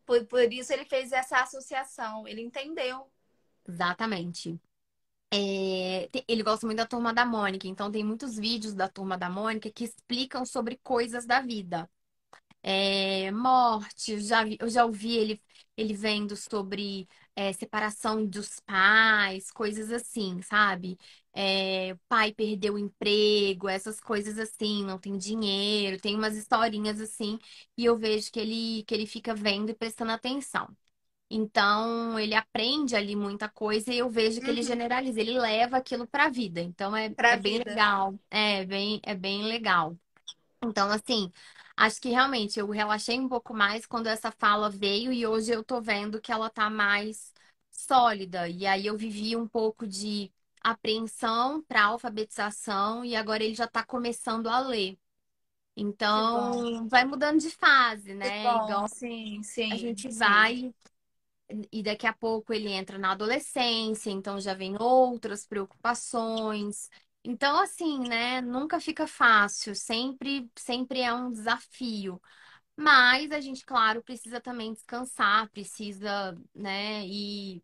Por isso ele fez essa associação. Ele entendeu.
Exatamente. Ele gosta muito da Turma da Mônica, então tem muitos vídeos da Turma da Mônica que explicam sobre coisas da vida. Morte, eu já ouvi ele vendo sobre separação dos pais, coisas assim, sabe? Pai perdeu o emprego, essas coisas assim, não tem dinheiro, tem umas historinhas assim, e eu vejo que ele fica vendo e prestando atenção. Então, ele aprende ali muita coisa e eu vejo que ele
Uhum.
generaliza, ele leva aquilo para a vida. Então,
Para
é
a
bem
vida.
legal. É bem legal. Então, assim, acho que realmente eu relaxei um pouco mais quando essa fala veio e hoje eu tô vendo que ela tá mais sólida. E aí eu vivi um pouco de apreensão para alfabetização e agora ele já tá começando a ler.
Que bom,
Então, vai mudando de fase,
que
né?
bom.
Igual
Sim,
a
sim,
gente
sim.
vai. E daqui a pouco ele entra na adolescência, então já vem outras preocupações. Então, assim, né, nunca fica fácil, sempre é um desafio. Mas a gente, claro, precisa também descansar, precisa, né, e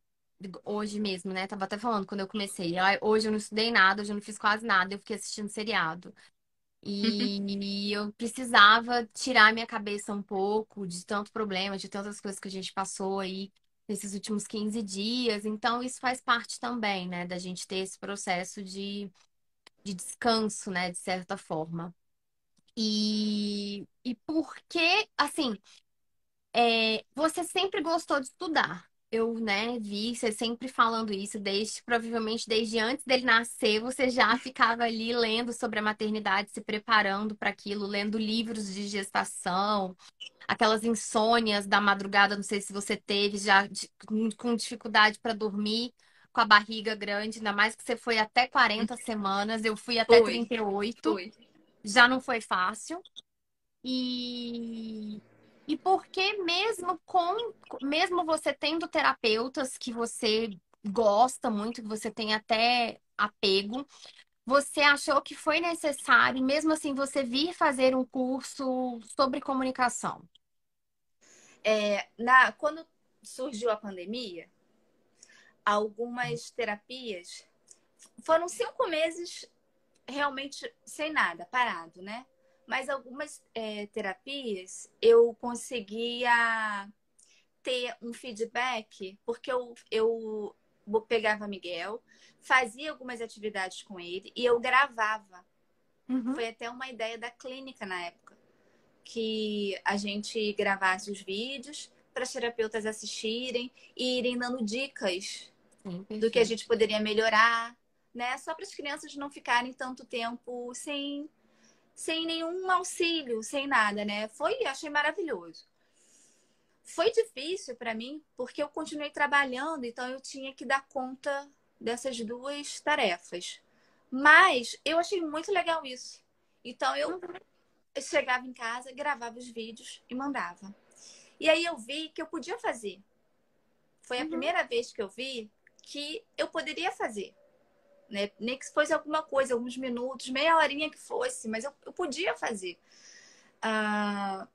hoje mesmo, né, tava até falando quando eu comecei, hoje eu não estudei nada, hoje eu não fiz quase nada, eu fiquei assistindo seriado. E eu precisava tirar minha cabeça um pouco de tanto problema, de tantas coisas que a gente passou aí nesses últimos 15 dias. Então, isso faz parte também, né, da gente ter esse processo de descanso, né, de certa forma. E porque, assim, você sempre gostou de estudar. Eu, né, vi você sempre falando isso, provavelmente desde antes dele nascer, você já ficava ali lendo sobre a maternidade, se preparando para aquilo, lendo livros de gestação, aquelas insônias da madrugada, não sei se você teve, com dificuldade para dormir, com a barriga grande, ainda mais que você foi até 40 semanas, eu fui até
Fui,
38,
fui.
já não foi fácil. E, e porque mesmo você tendo terapeutas que você gosta muito, que você tem até apego, você achou que foi necessário, e mesmo assim, você vir fazer um curso sobre comunicação.
Quando surgiu a pandemia, algumas terapias foram 5 meses realmente sem nada, parado, né? Mas algumas terapias eu conseguia ter um feedback, porque eu pegava Miguel, fazia algumas atividades com ele e eu gravava.
Uhum.
Foi até uma ideia da clínica na época, que a gente gravasse os vídeos para as terapeutas assistirem e irem dando dicas
Sim,
do que a
perfeito.
gente poderia melhorar, né? Só para as crianças não ficarem tanto tempo sem nenhum auxílio, sem nada, né? Achei maravilhoso. Foi difícil para mim porque eu continuei trabalhando, então eu tinha que dar conta dessas duas tarefas. Mas eu achei muito legal isso. Então
Uhum,
eu chegava em casa, gravava os vídeos e mandava. E aí eu vi que eu podia fazer. Foi a
uhum.
primeira vez que eu vi que eu poderia fazer. Né? Nem que fosse alguma coisa, alguns minutos, meia horinha que fosse, mas eu podia fazer. Ah,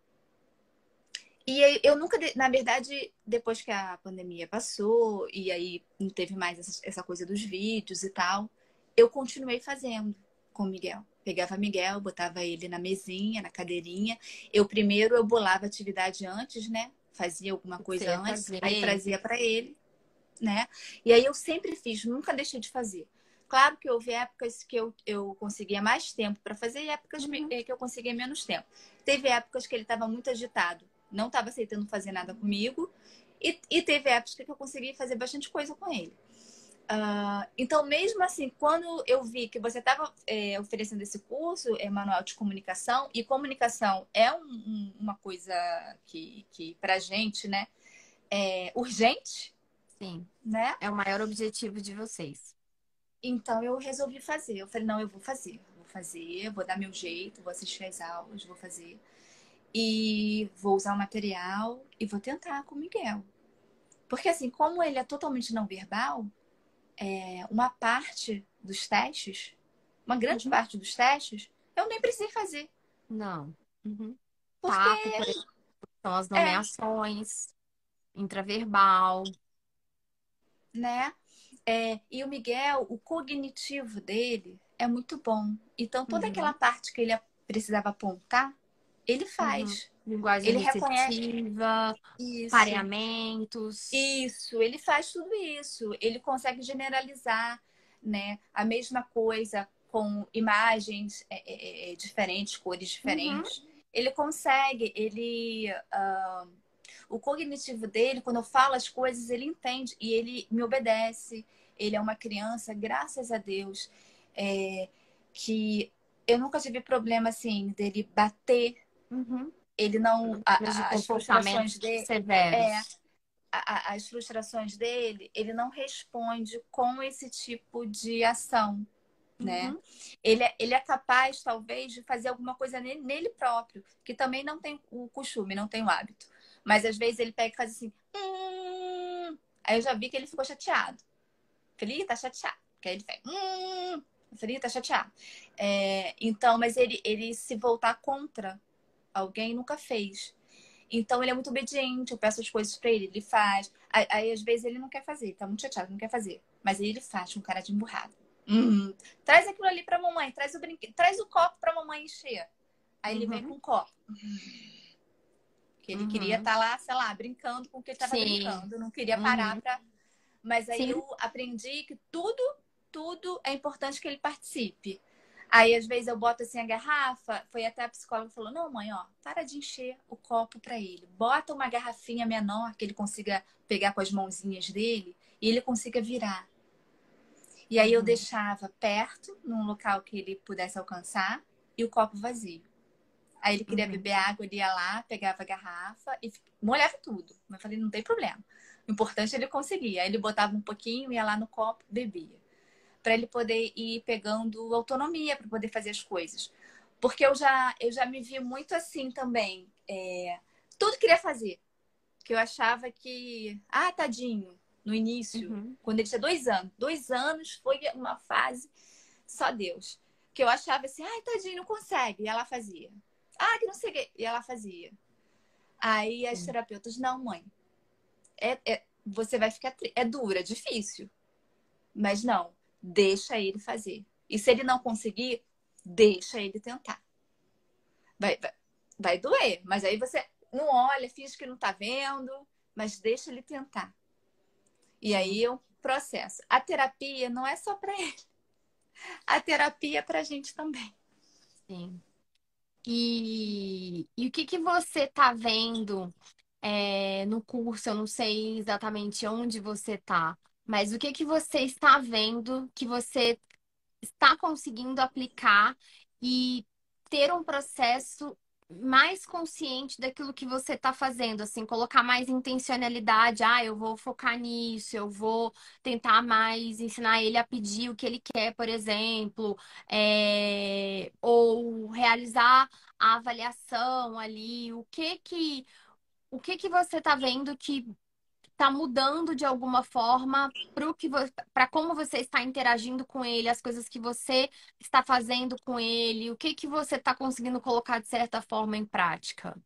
e eu nunca, na verdade, depois que a pandemia passou, e aí não teve mais essa coisa dos vídeos e tal, eu continuei fazendo com o Miguel. Pegava Miguel, botava ele na mesinha, na cadeirinha. Eu bolava atividade antes, né? Fazia alguma
Você
coisa
ia
antes,
fazer.
aí trazia para ele, né? E aí eu sempre fiz, nunca deixei de fazer. Claro que houve épocas que eu conseguia mais tempo para fazer e épocas
Uhum.
que eu conseguia menos tempo. Teve épocas que ele estava muito agitado, não estava aceitando fazer nada comigo, e teve épocas que eu conseguia fazer bastante coisa com ele. Então, mesmo assim, quando eu vi que você estava oferecendo esse curso, manual de comunicação, e comunicação é uma coisa que para gente, né, é urgente,
Sim.
né?
É o maior objetivo de vocês.
Então eu resolvi fazer. Eu falei, não, eu vou fazer, vou dar meu jeito, vou assistir as aulas, vou fazer. E vou usar o material e vou tentar com o Miguel. Porque assim, como ele é totalmente não verbal, uma parte dos testes, uma grande
Uhum.
parte dos testes, eu nem precisei fazer.
Não. Uhum.
Porque,
Tato, por exemplo, são as
é,
nomeações, intraverbal.
né? E o Miguel, o cognitivo dele é muito bom. Então, toda aquela
Uhum.
parte que ele precisava apontar, ele
Uhum.
faz.
Linguagem
Ele reconhece
receptiva,
isso,
pareamentos.
isso, ele faz tudo isso. Ele consegue generalizar, né? A mesma coisa com imagens diferentes, cores
Uhum.
diferentes. Ele consegue, o cognitivo dele, quando eu falo as coisas, ele entende e ele me obedece. Ele é uma criança, graças a Deus, é, que eu nunca tive problema assim dele bater.
Uhum.
Ele não,
Problemas de
as frustrações
comportamento
dele, é,
severos.
as frustrações dele, ele não responde com esse tipo de ação, né?
Uhum.
Ele é capaz, talvez, de fazer alguma coisa nele próprio, que também não tem o costume, não tem o hábito. Mas às vezes ele pega e faz assim. Aí eu já vi que ele ficou chateado. Falei, tá chateado. Porque aí ele faz. Eu falei, tá chateado. Então, mas ele se voltar contra alguém nunca fez. Então ele é muito obediente, eu peço as coisas pra ele, ele faz. Aí às vezes ele não quer fazer, tá muito chateado, não quer fazer. Mas aí ele faz com cara de emburrado. Traz aquilo ali pra mamãe, traz o brinquedo, traz o copo pra mamãe encher. Aí ele vem com
Uhum.
o copo. Que ele queria
Uhum.
estar lá, sei lá, brincando com o que ele estava
Sim.
brincando. Não queria parar
Uhum.
pra. Mas aí
Sim.
eu aprendi que tudo é importante que ele participe. Aí, às vezes, eu boto assim a garrafa. Foi até a psicóloga que falou: não, mãe, ó, para de encher o copo para ele. Bota uma garrafinha menor que ele consiga pegar com as mãozinhas dele e ele consiga virar. E aí eu
Uhum.
deixava perto, num local que ele pudesse alcançar, e o copo vazio. Aí ele queria
Uhum.
beber água, ele ia lá, pegava a garrafa e molhava tudo. Mas eu falei, não tem problema. O importante é ele conseguir. Aí ele botava um pouquinho, ia lá no copo, bebia. Para ele poder ir pegando autonomia para poder fazer as coisas. Porque eu já me vi muito assim também. Tudo queria fazer. Que eu achava que, tadinho, no início,
Uhum.
quando ele tinha 2 anos. 2 anos foi uma fase, só Deus. Que eu achava assim, tadinho, não consegue. E ela fazia. Que não sei o quê. E ela fazia. Aí as
Sim.
terapeutas, não, mãe. Você vai ficar. É dura, é difícil. Mas não, deixa ele fazer. E se ele não conseguir, deixa ele tentar. Vai doer, mas aí você não olha, finge que não tá vendo, mas deixa ele tentar. E
Sim.
aí é um processo. A terapia não é só para ele, a terapia é para a gente também.
Sim. E o que que você tá vendo? no curso, eu não sei exatamente onde você está, mas o que que você está vendo que você está conseguindo aplicar e ter um processo mais consciente daquilo que você está fazendo, assim, colocar mais intencionalidade. Ah, eu vou focar nisso, eu vou tentar mais ensinar ele a pedir o que ele quer, por exemplo, ou realizar a avaliação ali. O que que você está vendo que está mudando de alguma forma para como você está interagindo com ele, as coisas que você está fazendo com ele, o que que você está conseguindo colocar de certa forma em prática?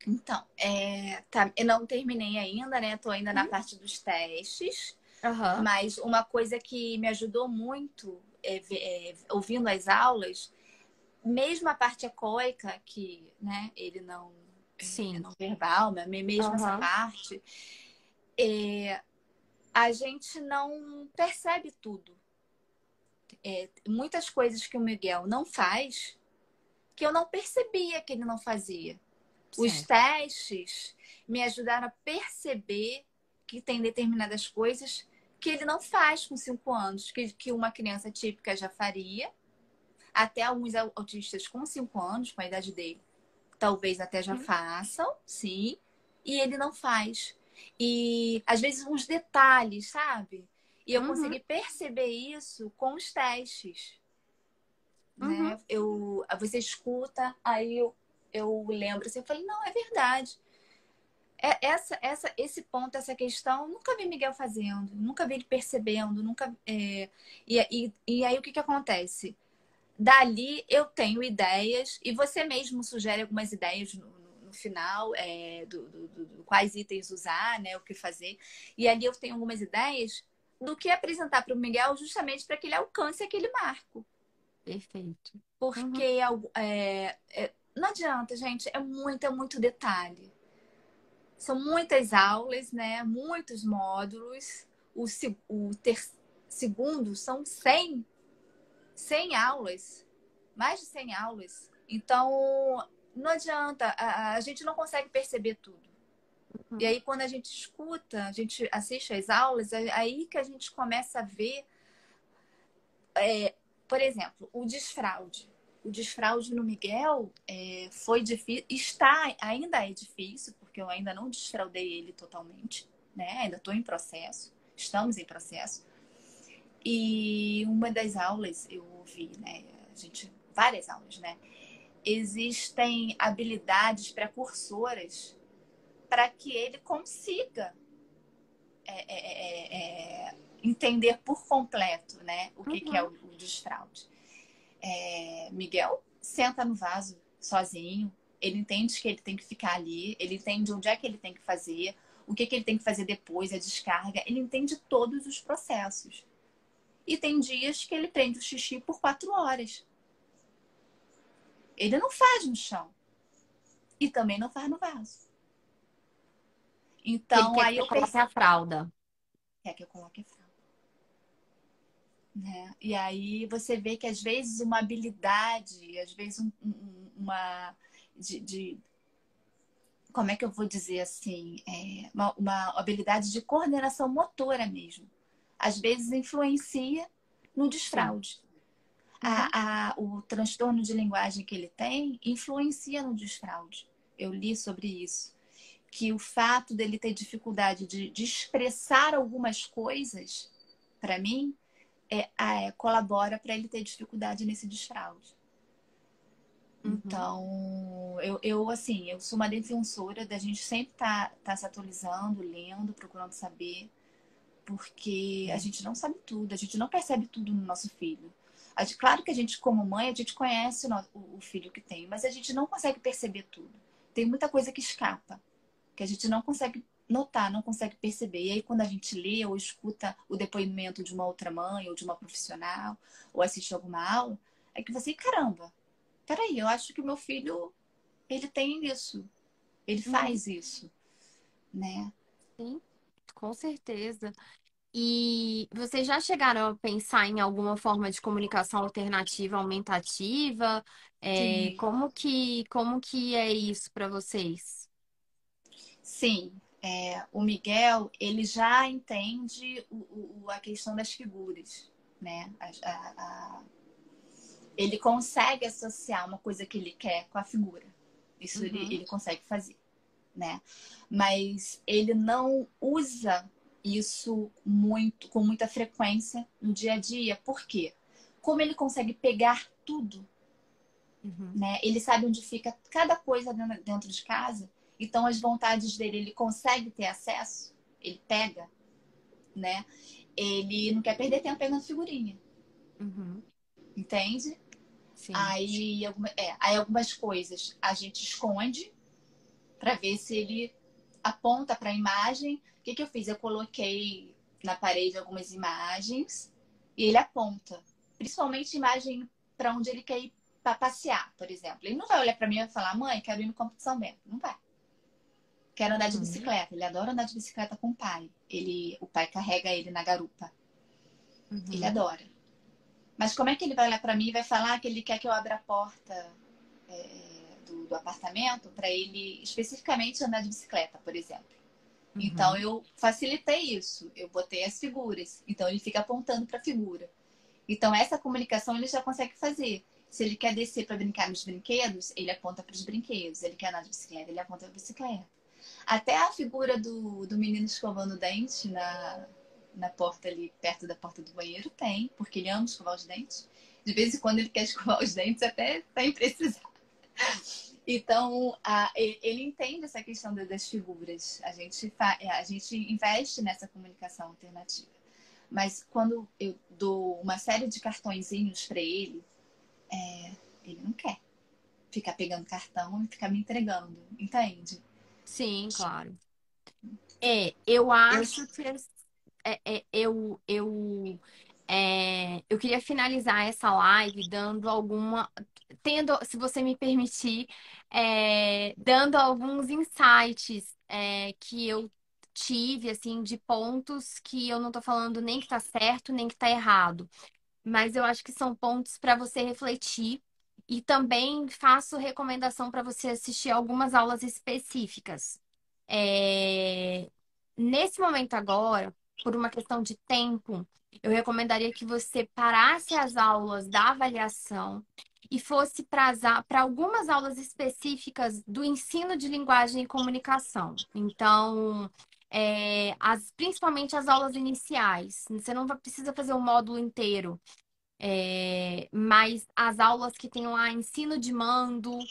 Então, tá, eu não terminei ainda, né? Tô ainda na
Uhum.
parte dos testes,
Aham.
mas uma coisa que me ajudou muito ouvindo as aulas, mesmo a parte ecoica, que, né, ele
Sim.
não verbal, né, mesmo essa
Aham.
parte, a gente não percebe tudo. Muitas coisas que o Miguel não faz, que eu não percebia que ele não fazia. Os
Certo.
testes me ajudaram a perceber que tem determinadas coisas que ele não faz com 5 anos, que uma criança típica já faria, até alguns autistas com 5 anos, com a idade dele, talvez até já
Uhum.
façam, sim, e ele não faz. E às vezes uns detalhes, sabe? E eu
Uhum.
consegui perceber isso com os testes,
Uhum.
né? Você escuta, aí eu lembro assim, eu falei, não, é verdade. Esse ponto, essa questão, nunca vi Miguel fazendo, nunca vi ele percebendo, nunca. E aí o que acontece? Dali eu tenho ideias, e você mesmo sugere algumas ideias no final, do quais itens usar, né? O que fazer. E ali eu tenho algumas ideias do que apresentar para o Miguel justamente para que ele alcance aquele marco.
Perfeito. Uhum.
Porque não adianta, gente, é muito detalhe. São muitas aulas, né? Muitos módulos. Segundo são 100 aulas, mais de 100 aulas. Então, não adianta, a gente não consegue perceber tudo. E
Uhum.
aí, quando a gente escuta, a gente assiste às aulas, é aí que a gente começa a ver, por exemplo, o desfraude. O desfraude no Miguel foi difícil, ainda é difícil, porque eu ainda não desfraudei ele totalmente, né? Ainda estou em processo, estamos em processo. E uma das aulas eu ouvi, né? Várias aulas, né? Existem habilidades precursoras para que ele consiga entender por completo, né? O que é
Uhum.
o desfraude. Miguel senta no vaso sozinho, ele entende que ele tem que ficar ali, ele entende onde é que ele tem que fazer, o que ele tem que fazer depois, a descarga, ele entende todos os processos. E tem dias que ele prende o xixi por 4 horas. Ele não faz no chão. E também não faz no vaso.
Que ele
Então,
quer que
aí
você
eu
coloque
percebi.
a fralda.
Quer que eu coloque a fralda, né? E aí você vê que às vezes uma habilidade, às vezes uma. Como é que eu vou dizer assim? Uma habilidade de coordenação motora mesmo. Às vezes influencia no
Sim.
desfraude.
Uhum.
O transtorno de linguagem que ele tem influencia no desfraude. Eu li sobre isso. Que o fato dele ter dificuldade de expressar algumas coisas, para mim, colabora para ele ter dificuldade nesse desfraude.
Uhum.
Então, assim, eu sou uma defensora da gente sempre tá se atualizando, lendo, procurando saber, porque a gente não sabe tudo, a gente não percebe tudo no nosso filho. Claro que a gente, como mãe, a gente conhece o filho que tem, mas a gente não consegue perceber tudo. Tem muita coisa que escapa, que a gente não consegue notar, não consegue perceber. E aí, quando a gente lê ou escuta o depoimento de uma outra mãe ou de uma profissional, ou assiste alguma aula, é que você, caramba, peraí, eu acho que o meu filho, ele tem isso, ele
Uhum.
faz isso, né?
Sim, com certeza. E vocês já chegaram a pensar em alguma forma de comunicação alternativa, aumentativa?
Sim.
Como que é isso para vocês?
Sim, o Miguel, ele já entende a questão das figuras, né? Ele consegue associar uma coisa que ele quer com a figura. Isso
Uhum,
ele consegue fazer, né? Mas ele não usa isso muito, com muita frequência no dia a dia. Por quê? Como ele consegue pegar tudo,
uhum,
né? Ele sabe onde fica cada coisa dentro de casa. Então, as vontades dele, ele consegue ter acesso, ele pega, né? Ele não quer perder tempo pegando figurinha,
uhum.
entende?
Sim.
Aí algumas coisas a gente esconde para ver se ele aponta para a imagem. O que eu fiz? Eu coloquei na parede algumas imagens e ele aponta. Principalmente imagem para onde ele quer ir para passear, por exemplo. Ele não vai olhar para mim e falar, mãe, quero ir no Campo de São Bento. Não vai. Quero andar de
Uhum,
bicicleta. Ele adora andar de bicicleta com o pai. O pai carrega ele na garupa. Ele
uhum,
adora. Mas como é que ele vai olhar para mim e vai falar que ele quer que eu abra a porta do apartamento para ele especificamente andar de bicicleta, por exemplo? Então
uhum.
eu facilitei isso. Eu botei as figuras. Então ele fica apontando para a figura. Então essa comunicação ele já consegue fazer. Se ele quer descer para brincar nos brinquedos, ele aponta para os brinquedos. Ele quer andar de bicicleta, ele aponta para a bicicleta. Até a figura do menino escovando o dente na porta ali, perto da porta do banheiro, tem, porque ele ama escovar os dentes. De vez em quando ele quer escovar os dentes até sem precisar. Então, ele entende essa questão das figuras. A gente investe nessa comunicação alternativa. Mas quando eu dou uma série de cartõezinhos para ele não quer ficar pegando cartão e ficar me entregando, entende?
Sim, claro. Eu
Eu,
acho que eu queria finalizar essa live dando alguma, tendo, se você me permitir, dando alguns insights que eu tive, assim, de pontos que eu não tô falando nem que tá certo, nem que tá errado, mas eu acho que são pontos para você refletir. E também faço recomendação para você assistir algumas aulas específicas. É, Nesse momento agora, por uma questão de tempo, eu recomendaria que você parasse as aulas da avaliação e fosse para algumas aulas específicas do ensino de linguagem e comunicação. Então, principalmente as aulas iniciais. Você não precisa fazer o módulo inteiro. Mas as aulas que tem lá ensino de mando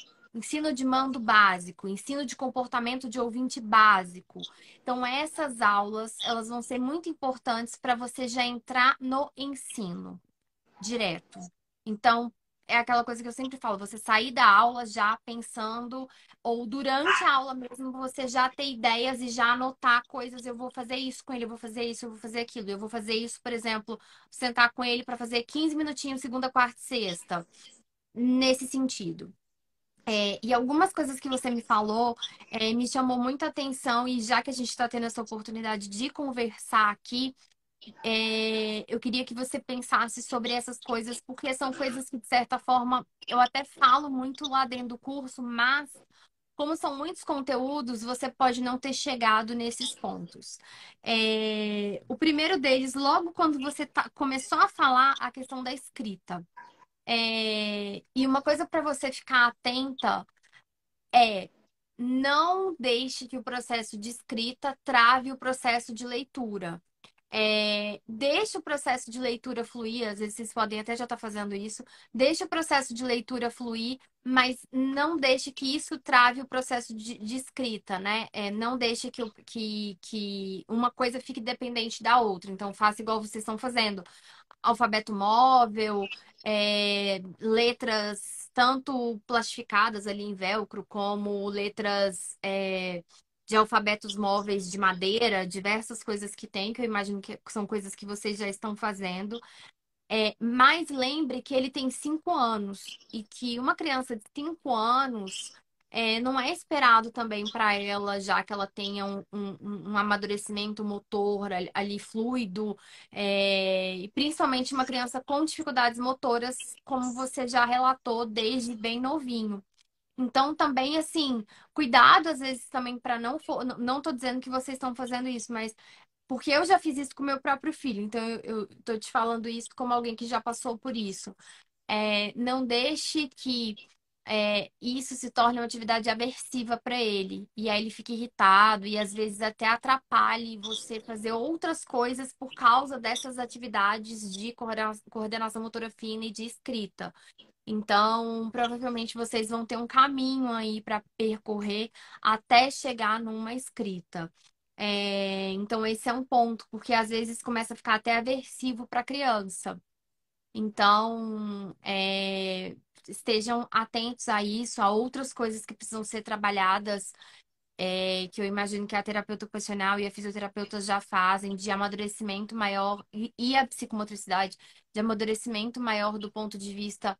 básico, ensino de comportamento de ouvinte básico. Então, essas aulas, elas vão ser muito importantes para você já entrar no ensino direto. Então, é aquela coisa que eu sempre falo, você sair da aula já pensando, ou durante a aula mesmo, você já ter ideias e já anotar coisas. Eu vou fazer isso com ele, eu vou fazer isso, eu vou fazer aquilo. Eu vou fazer isso, por exemplo, sentar com ele para fazer 15 minutinhos, segunda, quarta e sexta. Nesse sentido. E algumas coisas que você me falou me chamou muita atenção, e já que a gente está tendo essa oportunidade de conversar aqui, eu queria que você pensasse sobre essas coisas, porque são coisas que, de certa forma, eu até falo muito lá dentro do curso, mas como são muitos conteúdos, você pode não ter chegado nesses pontos. O primeiro deles, logo quando você começou a falar a questão da escrita. E uma coisa para você ficar atenta é não deixe que o processo de escrita trave o processo de leitura. Deixe o processo de leitura fluir, às vezes vocês podem até já estar fazendo isso. Deixe o processo de leitura fluir, mas não deixe que isso trave o processo de escrita, né? Não deixe que uma coisa fique dependente da outra. Então, faça igual vocês estão fazendo. Alfabeto móvel, letras tanto plastificadas ali em velcro, como letras de alfabetos móveis de madeira, diversas coisas que tem, que eu imagino que são coisas que vocês já estão fazendo. Mas lembre que ele tem 5 anos e que uma criança de 5 anos não é esperado também para ela, já que ela tenha um amadurecimento motor ali fluido, e principalmente uma criança com dificuldades motoras, como você já relatou desde bem novinho. Então, também, assim, cuidado às vezes também para não for. Não tô dizendo que vocês estão fazendo isso, mas porque eu já fiz isso com meu próprio filho, então eu tô te falando isso como alguém que já passou por isso. Não deixe que isso se torne uma atividade aversiva para ele. E aí ele fica irritado e às vezes até atrapalhe você fazer outras coisas por causa dessas atividades de coordenação motora fina e de escrita. Então, provavelmente vocês vão ter um caminho aí para percorrer até chegar numa escrita. Então, esse é um ponto, porque às vezes começa a ficar até aversivo para a criança. Então, estejam atentos a isso, a outras coisas que precisam ser trabalhadas, que eu imagino que a terapeuta ocupacional e a fisioterapeuta já fazem, de amadurecimento maior, e a psicomotricidade, de amadurecimento maior do ponto de vista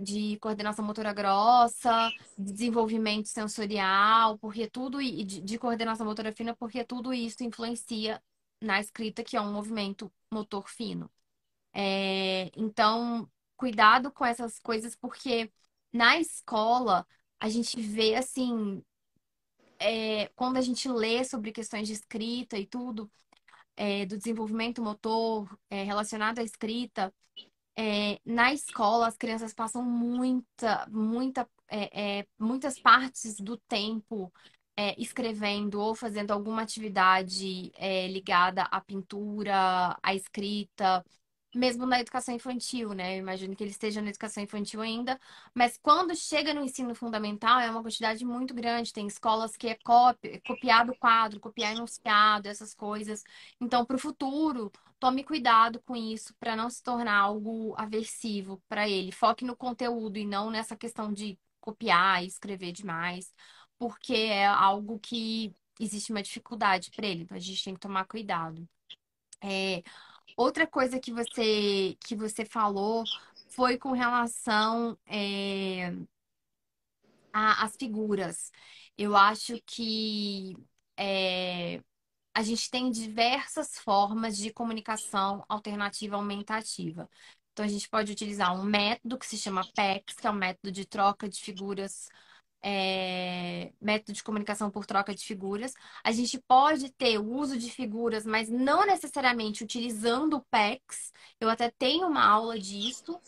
de coordenação motora grossa, de desenvolvimento sensorial, porque tudo, e de coordenação motora fina, porque tudo isso influencia na escrita, que é um movimento motor fino. Então, cuidado com essas coisas, porque na escola a gente vê assim, quando a gente lê sobre questões de escrita e tudo, do desenvolvimento motor, relacionado à escrita, na escola as crianças passam muitas partes do tempo escrevendo ou fazendo alguma atividade ligada à pintura, à escrita, mesmo na educação infantil, né? Eu imagino que ele esteja na educação infantil ainda, mas quando chega no ensino fundamental é uma quantidade muito grande. Tem escolas que é copiar do quadro, copiar enunciado, essas coisas. Então, para o futuro, tome cuidado com isso para não se tornar algo aversivo para ele. Foque no conteúdo e não nessa questão de copiar e escrever demais, porque é algo que existe uma dificuldade para ele. Então, a gente tem que tomar cuidado. É, Outra coisa que você falou foi com relação às figuras. Eu acho que é, a gente tem diversas formas de comunicação alternativa aumentativa. Então, a gente pode utilizar um método que se chama PECS, que é um método de troca de figuras, método de comunicação por troca de figuras. A gente pode ter o uso de figuras, mas não necessariamente utilizando o PECS. Eu até tenho uma aula disso,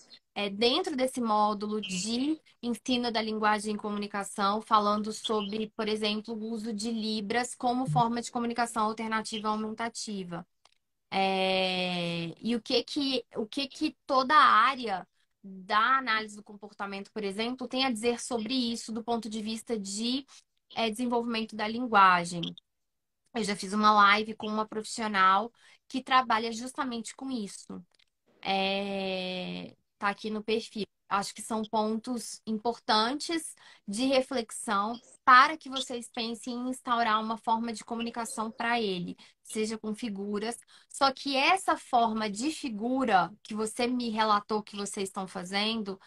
dentro desse módulo de ensino da linguagem e comunicação, falando sobre, por exemplo, o uso de Libras como forma de comunicação alternativa aumentativa. E o que que toda a área da análise do comportamento, por exemplo, tem a dizer sobre isso do ponto de vista de desenvolvimento da linguagem. Eu já fiz uma live com uma profissional que trabalha justamente com isso. Tá aqui no perfil. Acho que são pontos importantes de reflexão para que vocês pensem em instaurar uma forma de comunicação para ele, seja com figuras. Só que essa forma de figura que você me relatou que vocês estão fazendo,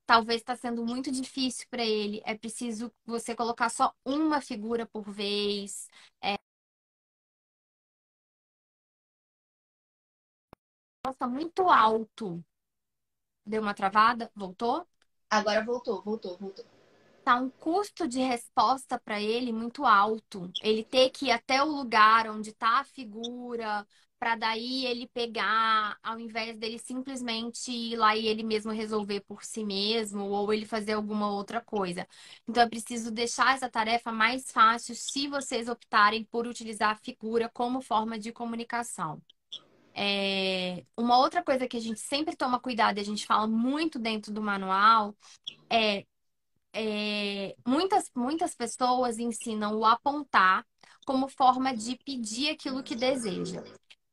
talvez está sendo muito difícil para ele. É preciso você colocar só uma figura por vez. Nossa, muito alto. Deu uma travada? Voltou?
Agora voltou, voltou, voltou.
Tá um custo de resposta para ele muito alto. Ele ter que ir até o lugar onde está a figura, para daí ele pegar, ao invés dele simplesmente ir lá e ele mesmo resolver por si mesmo, ou ele fazer alguma outra coisa. Então é preciso deixar essa tarefa mais fácil se vocês optarem por utilizar a figura como forma de comunicação. Uma outra coisa que a gente sempre toma cuidado e a gente fala muito dentro do manual é muitas pessoas ensinam o apontar como forma de pedir aquilo que deseja.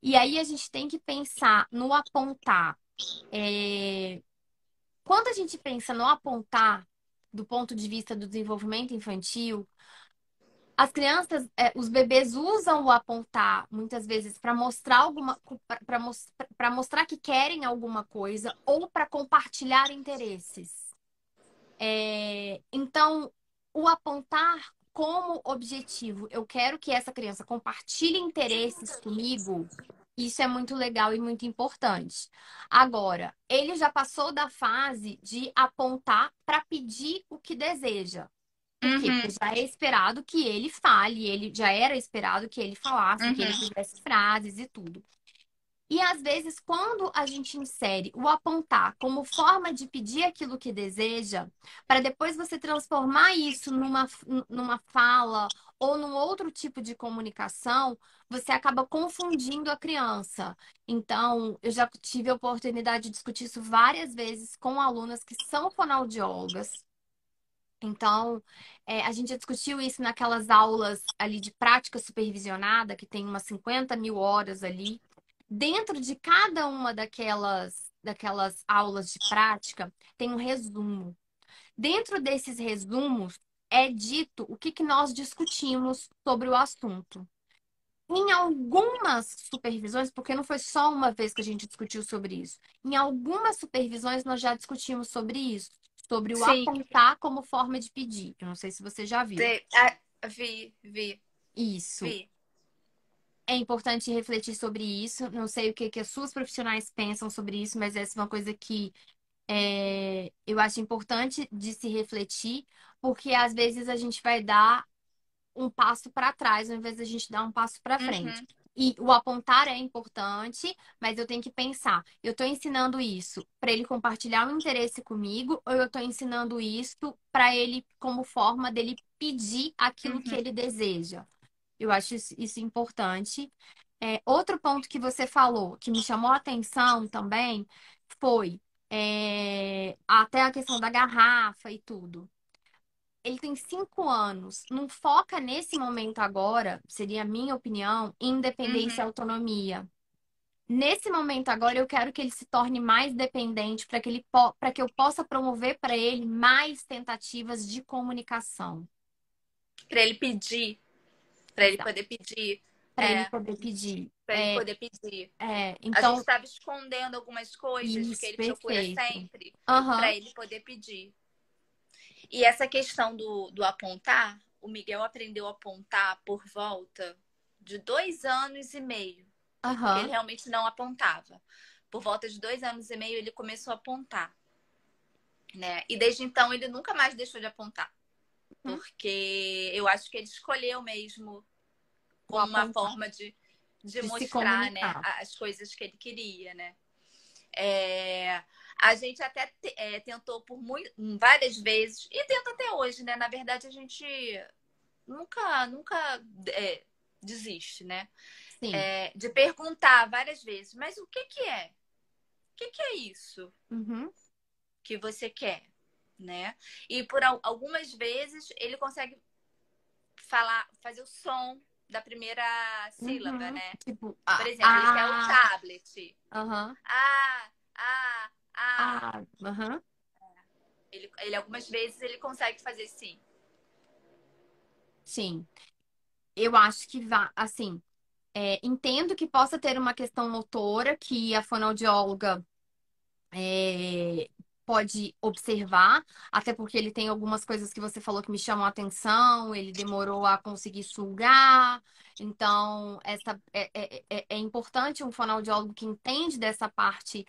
E aí a gente tem que pensar no apontar. Quando a gente pensa no apontar, do ponto de vista do desenvolvimento infantil, as crianças, os bebês usam o apontar muitas vezes para mostrar para mostrar que querem alguma coisa ou para compartilhar interesses. Então, o apontar como objetivo, eu quero que essa criança compartilhe interesses comigo. Isso é muito legal e muito importante. Agora, ele já passou da fase de apontar para pedir o que deseja. Por quê?
Uhum,
Porque já é esperado que ele fale, ele já era esperado que ele falasse, que ele
uhum,
fizesse frases e tudo. E às vezes, quando a gente insere o apontar como forma de pedir aquilo que deseja, para depois você transformar isso numa fala ou num outro tipo de comunicação, você acaba confundindo a criança. Então, eu já tive a oportunidade de discutir isso várias vezes com alunas que são fonoaudiólogas. Então, a gente já discutiu isso naquelas aulas ali de prática supervisionada, que tem umas 50 mil horas ali. Dentro de cada uma daquelas aulas de prática, tem um resumo. Dentro desses resumos, é dito o que que nós discutimos sobre o assunto. Em algumas supervisões, porque não foi só uma vez que a gente discutiu sobre isso, em algumas supervisões nós já discutimos sobre isso, sobre o
sim,
apontar como forma de pedir. Eu não sei se você já viu.
vi,
Isso.
vi.
É importante refletir sobre isso. Não sei o que, que as suas profissionais pensam sobre isso, mas essa é uma coisa que eu acho importante de se refletir, porque às vezes a gente vai dar um passo para trás, ao invés da gente dar um passo para frente.
Uhum,
E o apontar é importante, mas eu tenho que pensar, eu estou ensinando isso para ele compartilhar um interesse comigo, ou eu estou ensinando isso para ele como forma dele pedir aquilo que
uhum,
ele deseja? Eu acho isso importante. Outro ponto que você falou, que me chamou a atenção também, foi até a questão da garrafa e tudo. Ele tem 5 anos. Não foca nesse momento agora, seria a minha opinião, em independência e
uhum.
autonomia. Nesse momento agora, eu quero que ele se torne mais dependente para que para que eu possa promover para ele mais tentativas de comunicação.
Para ele pedir, para ele
Exato.
poder pedir.
Para ele
É,
poder pedir.
para ele poder pedir. A gente
Então,
estava escondendo algumas coisas que
isso,
ele procura
perfeito.
sempre para
Aham,
ele poder pedir. E essa questão do apontar, o Miguel aprendeu a apontar por volta de 2 anos e meio, que ele
aham.
realmente não apontava. Por volta de 2 anos e meio ele começou a apontar, né? E desde então ele nunca mais deixou de apontar,
Uhum.
porque eu acho que ele escolheu mesmo
O
como uma
apontar,
forma de
de se
mostrar, né,
comunicar.
as coisas que ele queria, né? A gente até tentou por várias vezes e tenta até hoje, né? Na verdade, a gente nunca desiste, né?
Sim.
De perguntar várias vezes, mas o que que é? O que que é isso
Uhum,
que você quer, né? E por algumas vezes ele consegue falar, fazer o som da primeira sílaba,
uhum.
né?
Tipo,
Por exemplo, ele quer o tablet.
aham,
Ah, ah, ah.
aham.
Ele algumas vezes ele consegue fazer sim.
Sim. Eu acho que assim, entendo que possa ter uma questão motora que a fonoaudióloga é, pode observar, até porque ele tem algumas coisas que você falou que me chamam a atenção, ele demorou a conseguir sugar, então é importante um fonoaudiólogo que entende dessa parte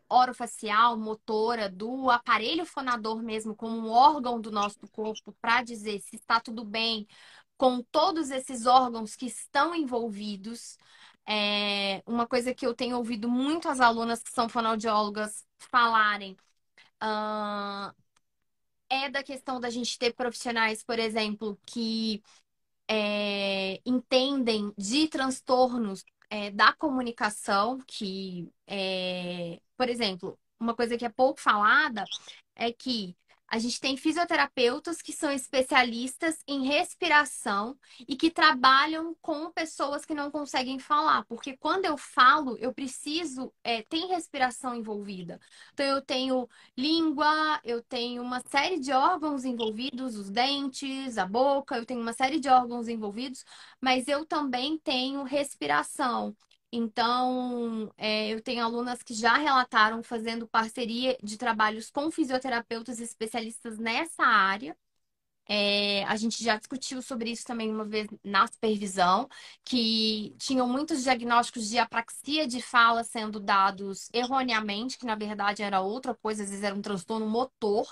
orofacial, motora, do aparelho fonador mesmo, como um órgão do nosso corpo, para dizer se está tudo bem com todos esses órgãos que estão envolvidos. Uma coisa que eu tenho ouvido muito as alunas que são fonoaudiólogas falarem, ah, é da questão da gente ter profissionais, por exemplo, que entendem de transtornos da comunicação, por exemplo, uma coisa que é pouco falada é que a gente tem fisioterapeutas que são especialistas em respiração e que trabalham com pessoas que não conseguem falar, porque quando eu falo, eu preciso, tem respiração envolvida. Então, eu tenho língua, eu tenho uma série de órgãos envolvidos, os dentes, a boca, eu tenho uma série de órgãos envolvidos, mas eu também tenho respiração. Então, eu tenho alunas que já relataram fazendo parceria de trabalhos com fisioterapeutas especialistas nessa área, A gente já discutiu sobre isso também uma vez na supervisão, que tinham muitos diagnósticos de apraxia de fala sendo dados erroneamente, que na verdade era outra coisa, às vezes era um transtorno motor,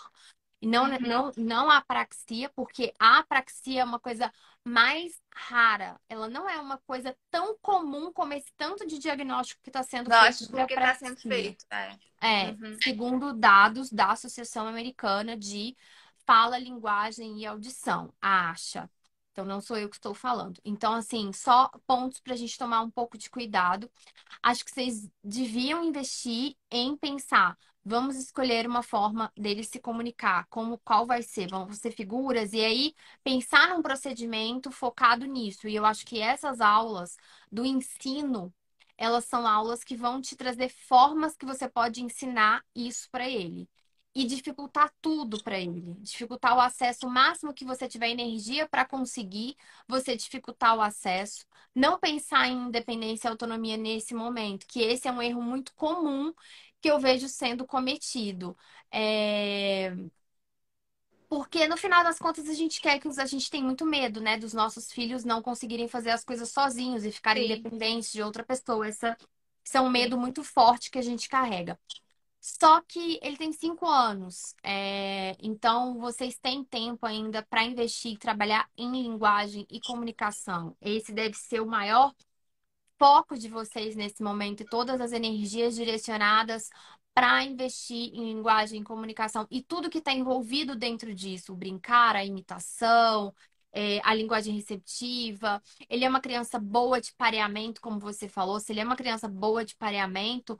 e não a apraxia, porque a apraxia é uma coisa mais rara. Ela não é uma coisa tão comum como esse tanto de diagnóstico que está sendo feito
Nossa,
de
porque está sendo
apraxia.
feito. É. Uhum.
Segundo dados da Associação Americana de Fala, Linguagem e Audição, a ASHA. Então, não sou eu que estou falando. Então, assim, só pontos para a gente tomar um pouco de cuidado. Acho que vocês deviam investir em pensar. Vamos escolher uma forma dele se comunicar, como qual vai ser, vão ser figuras, e aí pensar num procedimento focado nisso. E eu acho que essas aulas do ensino, elas são aulas que vão te trazer formas que você pode ensinar isso para ele. E dificultar tudo para ele. Dificultar o acesso, o máximo que você tiver energia para conseguir, você dificultar o acesso. Não pensar em independência e autonomia nesse momento, que esse é um erro muito comum que eu vejo sendo cometido. É, Porque no final das contas a gente tem muito medo, né, dos nossos filhos não conseguirem fazer as coisas sozinhos e ficarem
Sim,
dependentes de outra pessoa. Esse é um
sim.
medo muito forte que a gente carrega. Só que ele tem 5 anos, então vocês têm tempo ainda para investir e trabalhar em linguagem e comunicação. Esse deve ser o maior foco de vocês nesse momento e todas as energias direcionadas para investir em linguagem e comunicação e tudo que está envolvido dentro disso, o brincar, a imitação, a linguagem receptiva. Ele é uma criança boa de pareamento, como você falou. Se ele é uma criança boa de pareamento,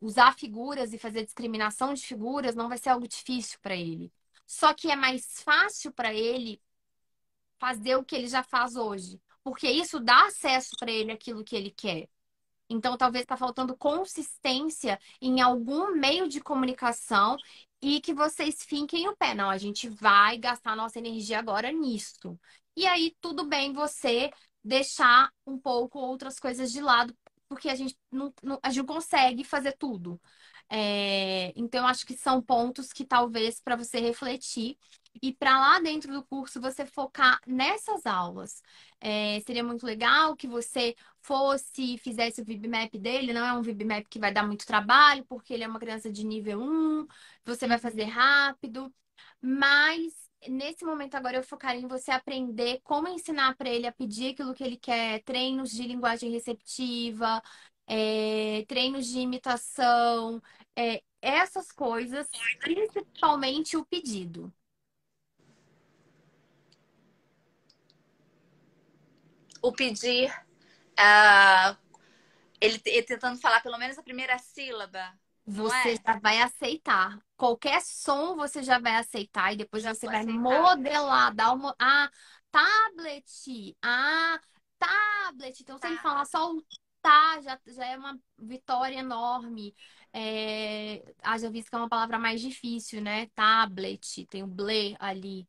usar figuras e fazer discriminação de figuras não vai ser algo difícil para ele. Só que é mais fácil para ele fazer o que ele já faz hoje, porque isso dá acesso para ele àquilo que ele quer. Então, talvez está faltando consistência em algum meio de comunicação e que vocês finquem o pé. Não, a gente vai gastar nossa energia agora nisso. E aí, tudo bem você deixar um pouco outras coisas de lado, porque a gente não consegue fazer tudo. Então, eu acho que são pontos que talvez para você refletir e para lá dentro do curso você focar nessas aulas. Seria muito legal que você fosse, fizesse o VibMap dele. Não é um VibMap que vai dar muito trabalho, porque ele é uma criança de nível 1, você vai fazer rápido, mas nesse momento agora eu focaria em você aprender como ensinar para ele a pedir aquilo que ele quer, treinos de linguagem receptiva, treinos de imitação, essas coisas, principalmente o pedido.
O pedir, ah, ele tentando falar pelo menos a primeira sílaba, não
Você
é?
já vai aceitar. Qualquer som você já vai aceitar e depois
Já
você
vou
vai
aceitar.
modelar, dar uma. Ah, tablet. Ah, tablet. Então, se ele
Tá.
falar só o tá, já é uma vitória enorme. Haja visto que é uma palavra mais difícil, né? Tablet, tem o ble ali.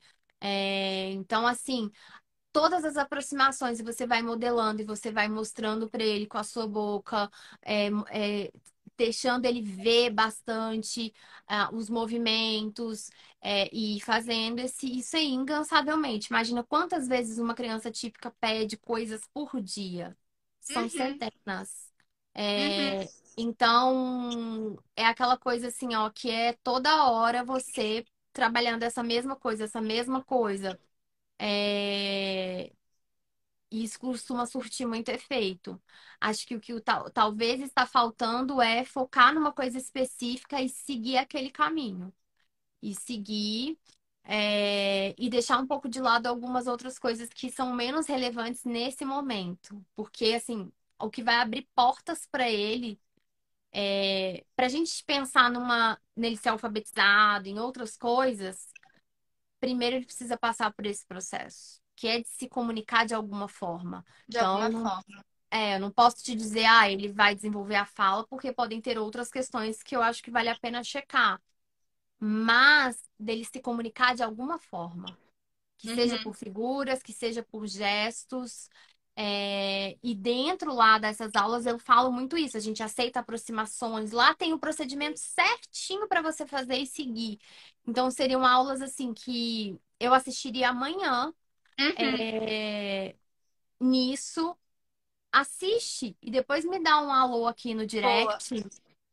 Então, assim, todas as aproximações e você vai modelando e você vai mostrando para ele com a sua boca, é, é, deixando ele ver bastante os movimentos, e fazendo isso aí incansavelmente. Imagina quantas vezes uma criança típica pede coisas por dia. São
Uhum,
centenas.
uhum.
Então, é aquela coisa assim, ó, que é toda hora você trabalhando essa mesma coisa, essa mesma coisa. É, e isso costuma surtir muito efeito. Acho que o que talvez está faltando é focar numa coisa específica e seguir aquele caminho. E seguir, e deixar um pouco de lado algumas outras coisas que são menos relevantes nesse momento. Porque, assim, o que vai abrir portas para ele, para a gente pensar nele ser alfabetizado, em outras coisas, primeiro ele precisa passar por esse processo, que é de se comunicar de alguma forma.
De alguma
Então,
forma.
eu não posso te dizer, ele vai desenvolver a fala, porque podem ter outras questões que eu acho que vale a pena checar. Mas dele se comunicar de alguma forma, que seja
Uhum.
por figuras, que seja por gestos. E dentro lá dessas aulas eu falo muito isso. A gente aceita aproximações. Lá tem o procedimento certinho para você fazer e seguir. Então seriam aulas assim que eu assistiria amanhã
Uhum.
é, nisso. Assiste e depois me dá um alô aqui no
Boa,
direct,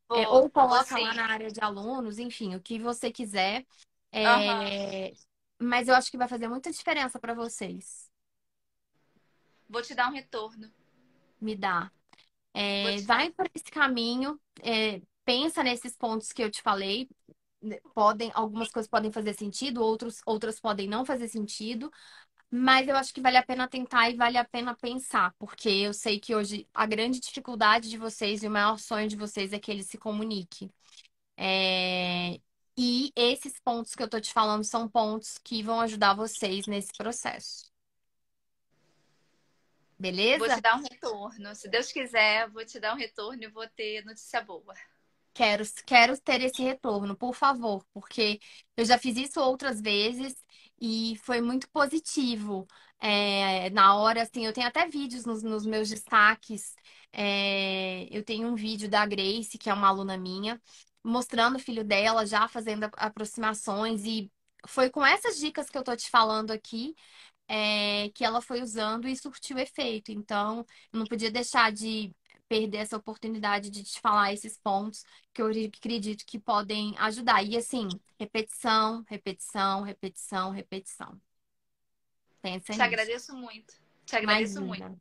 vou,
ou
vou
coloca lá
sim.
na área de alunos, enfim, o que você quiser.
Aham.
É, mas eu acho que vai fazer muita diferença para vocês.
Vou te dar um retorno.
Me dá.
Vou te dar.
Vai por esse caminho, pensa nesses pontos que eu te falei. Podem, algumas coisas podem fazer sentido, outras podem não fazer sentido, mas eu acho que vale a pena tentar e vale a pena pensar, porque eu sei que hoje a grande dificuldade de vocês e o maior sonho de vocês é que ele se comunique. É, E esses pontos que eu tô te falando são pontos que vão ajudar vocês nesse processo.
Vou te
Beleza?
dar um retorno. Se Deus quiser, vou te dar um retorno e vou ter notícia boa.
Quero ter esse retorno, por favor, porque eu já fiz isso outras vezes e foi muito positivo. Na hora, assim, eu tenho até vídeos nos meus destaques. Eu tenho um vídeo da Grace, que é uma aluna minha, mostrando o filho dela já fazendo aproximações, e foi com essas dicas que eu tô te falando aqui que ela foi usando e surtiu efeito. Então, eu não podia deixar de perder essa oportunidade de te falar esses pontos que eu acredito que podem ajudar. E assim, repetição, repetição, repetição, repetição. Pensa
Te
nisso.
agradeço muito. Te agradeço muito.
Imagina.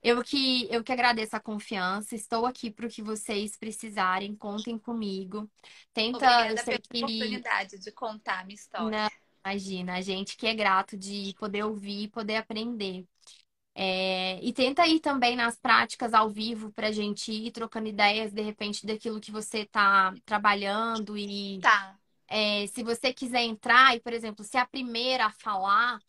Eu que agradeço a confiança, estou aqui para o que vocês precisarem, contem comigo. Tenta, eu
Obrigada
sei
pela
que
oportunidade de contar a minha história.
não, imagina, a gente que é grato de poder ouvir e poder aprender. E tenta ir também nas práticas ao vivo para a gente ir trocando ideias, de repente, daquilo que você está trabalhando. E
Tá.
se você quiser entrar, e, por exemplo, se é a primeira a falar,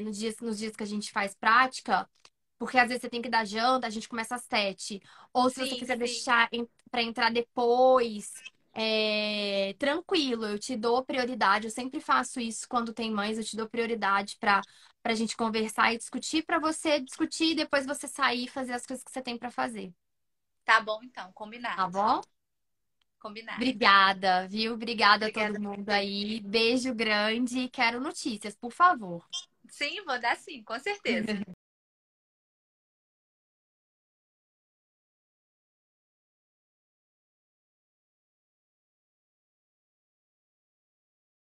nos dias que a gente faz prática, porque às vezes você tem que dar janta, a gente começa às 7. Ou se você
Sim,
quiser
sim.
deixar para entrar depois, tranquilo, eu te dou prioridade. Eu sempre faço isso quando tem mães, eu te dou prioridade para a gente conversar e discutir, para você discutir e depois você sair e fazer as coisas que você tem para fazer.
Tá bom, então.
Tá
Combinado.
bom?
Combinado.
Obrigada, viu? Obrigada a todo
Obrigada a
mundo
você.
aí. Beijo grande. Quero notícias, por favor.
Sim, vou dar sim, com certeza.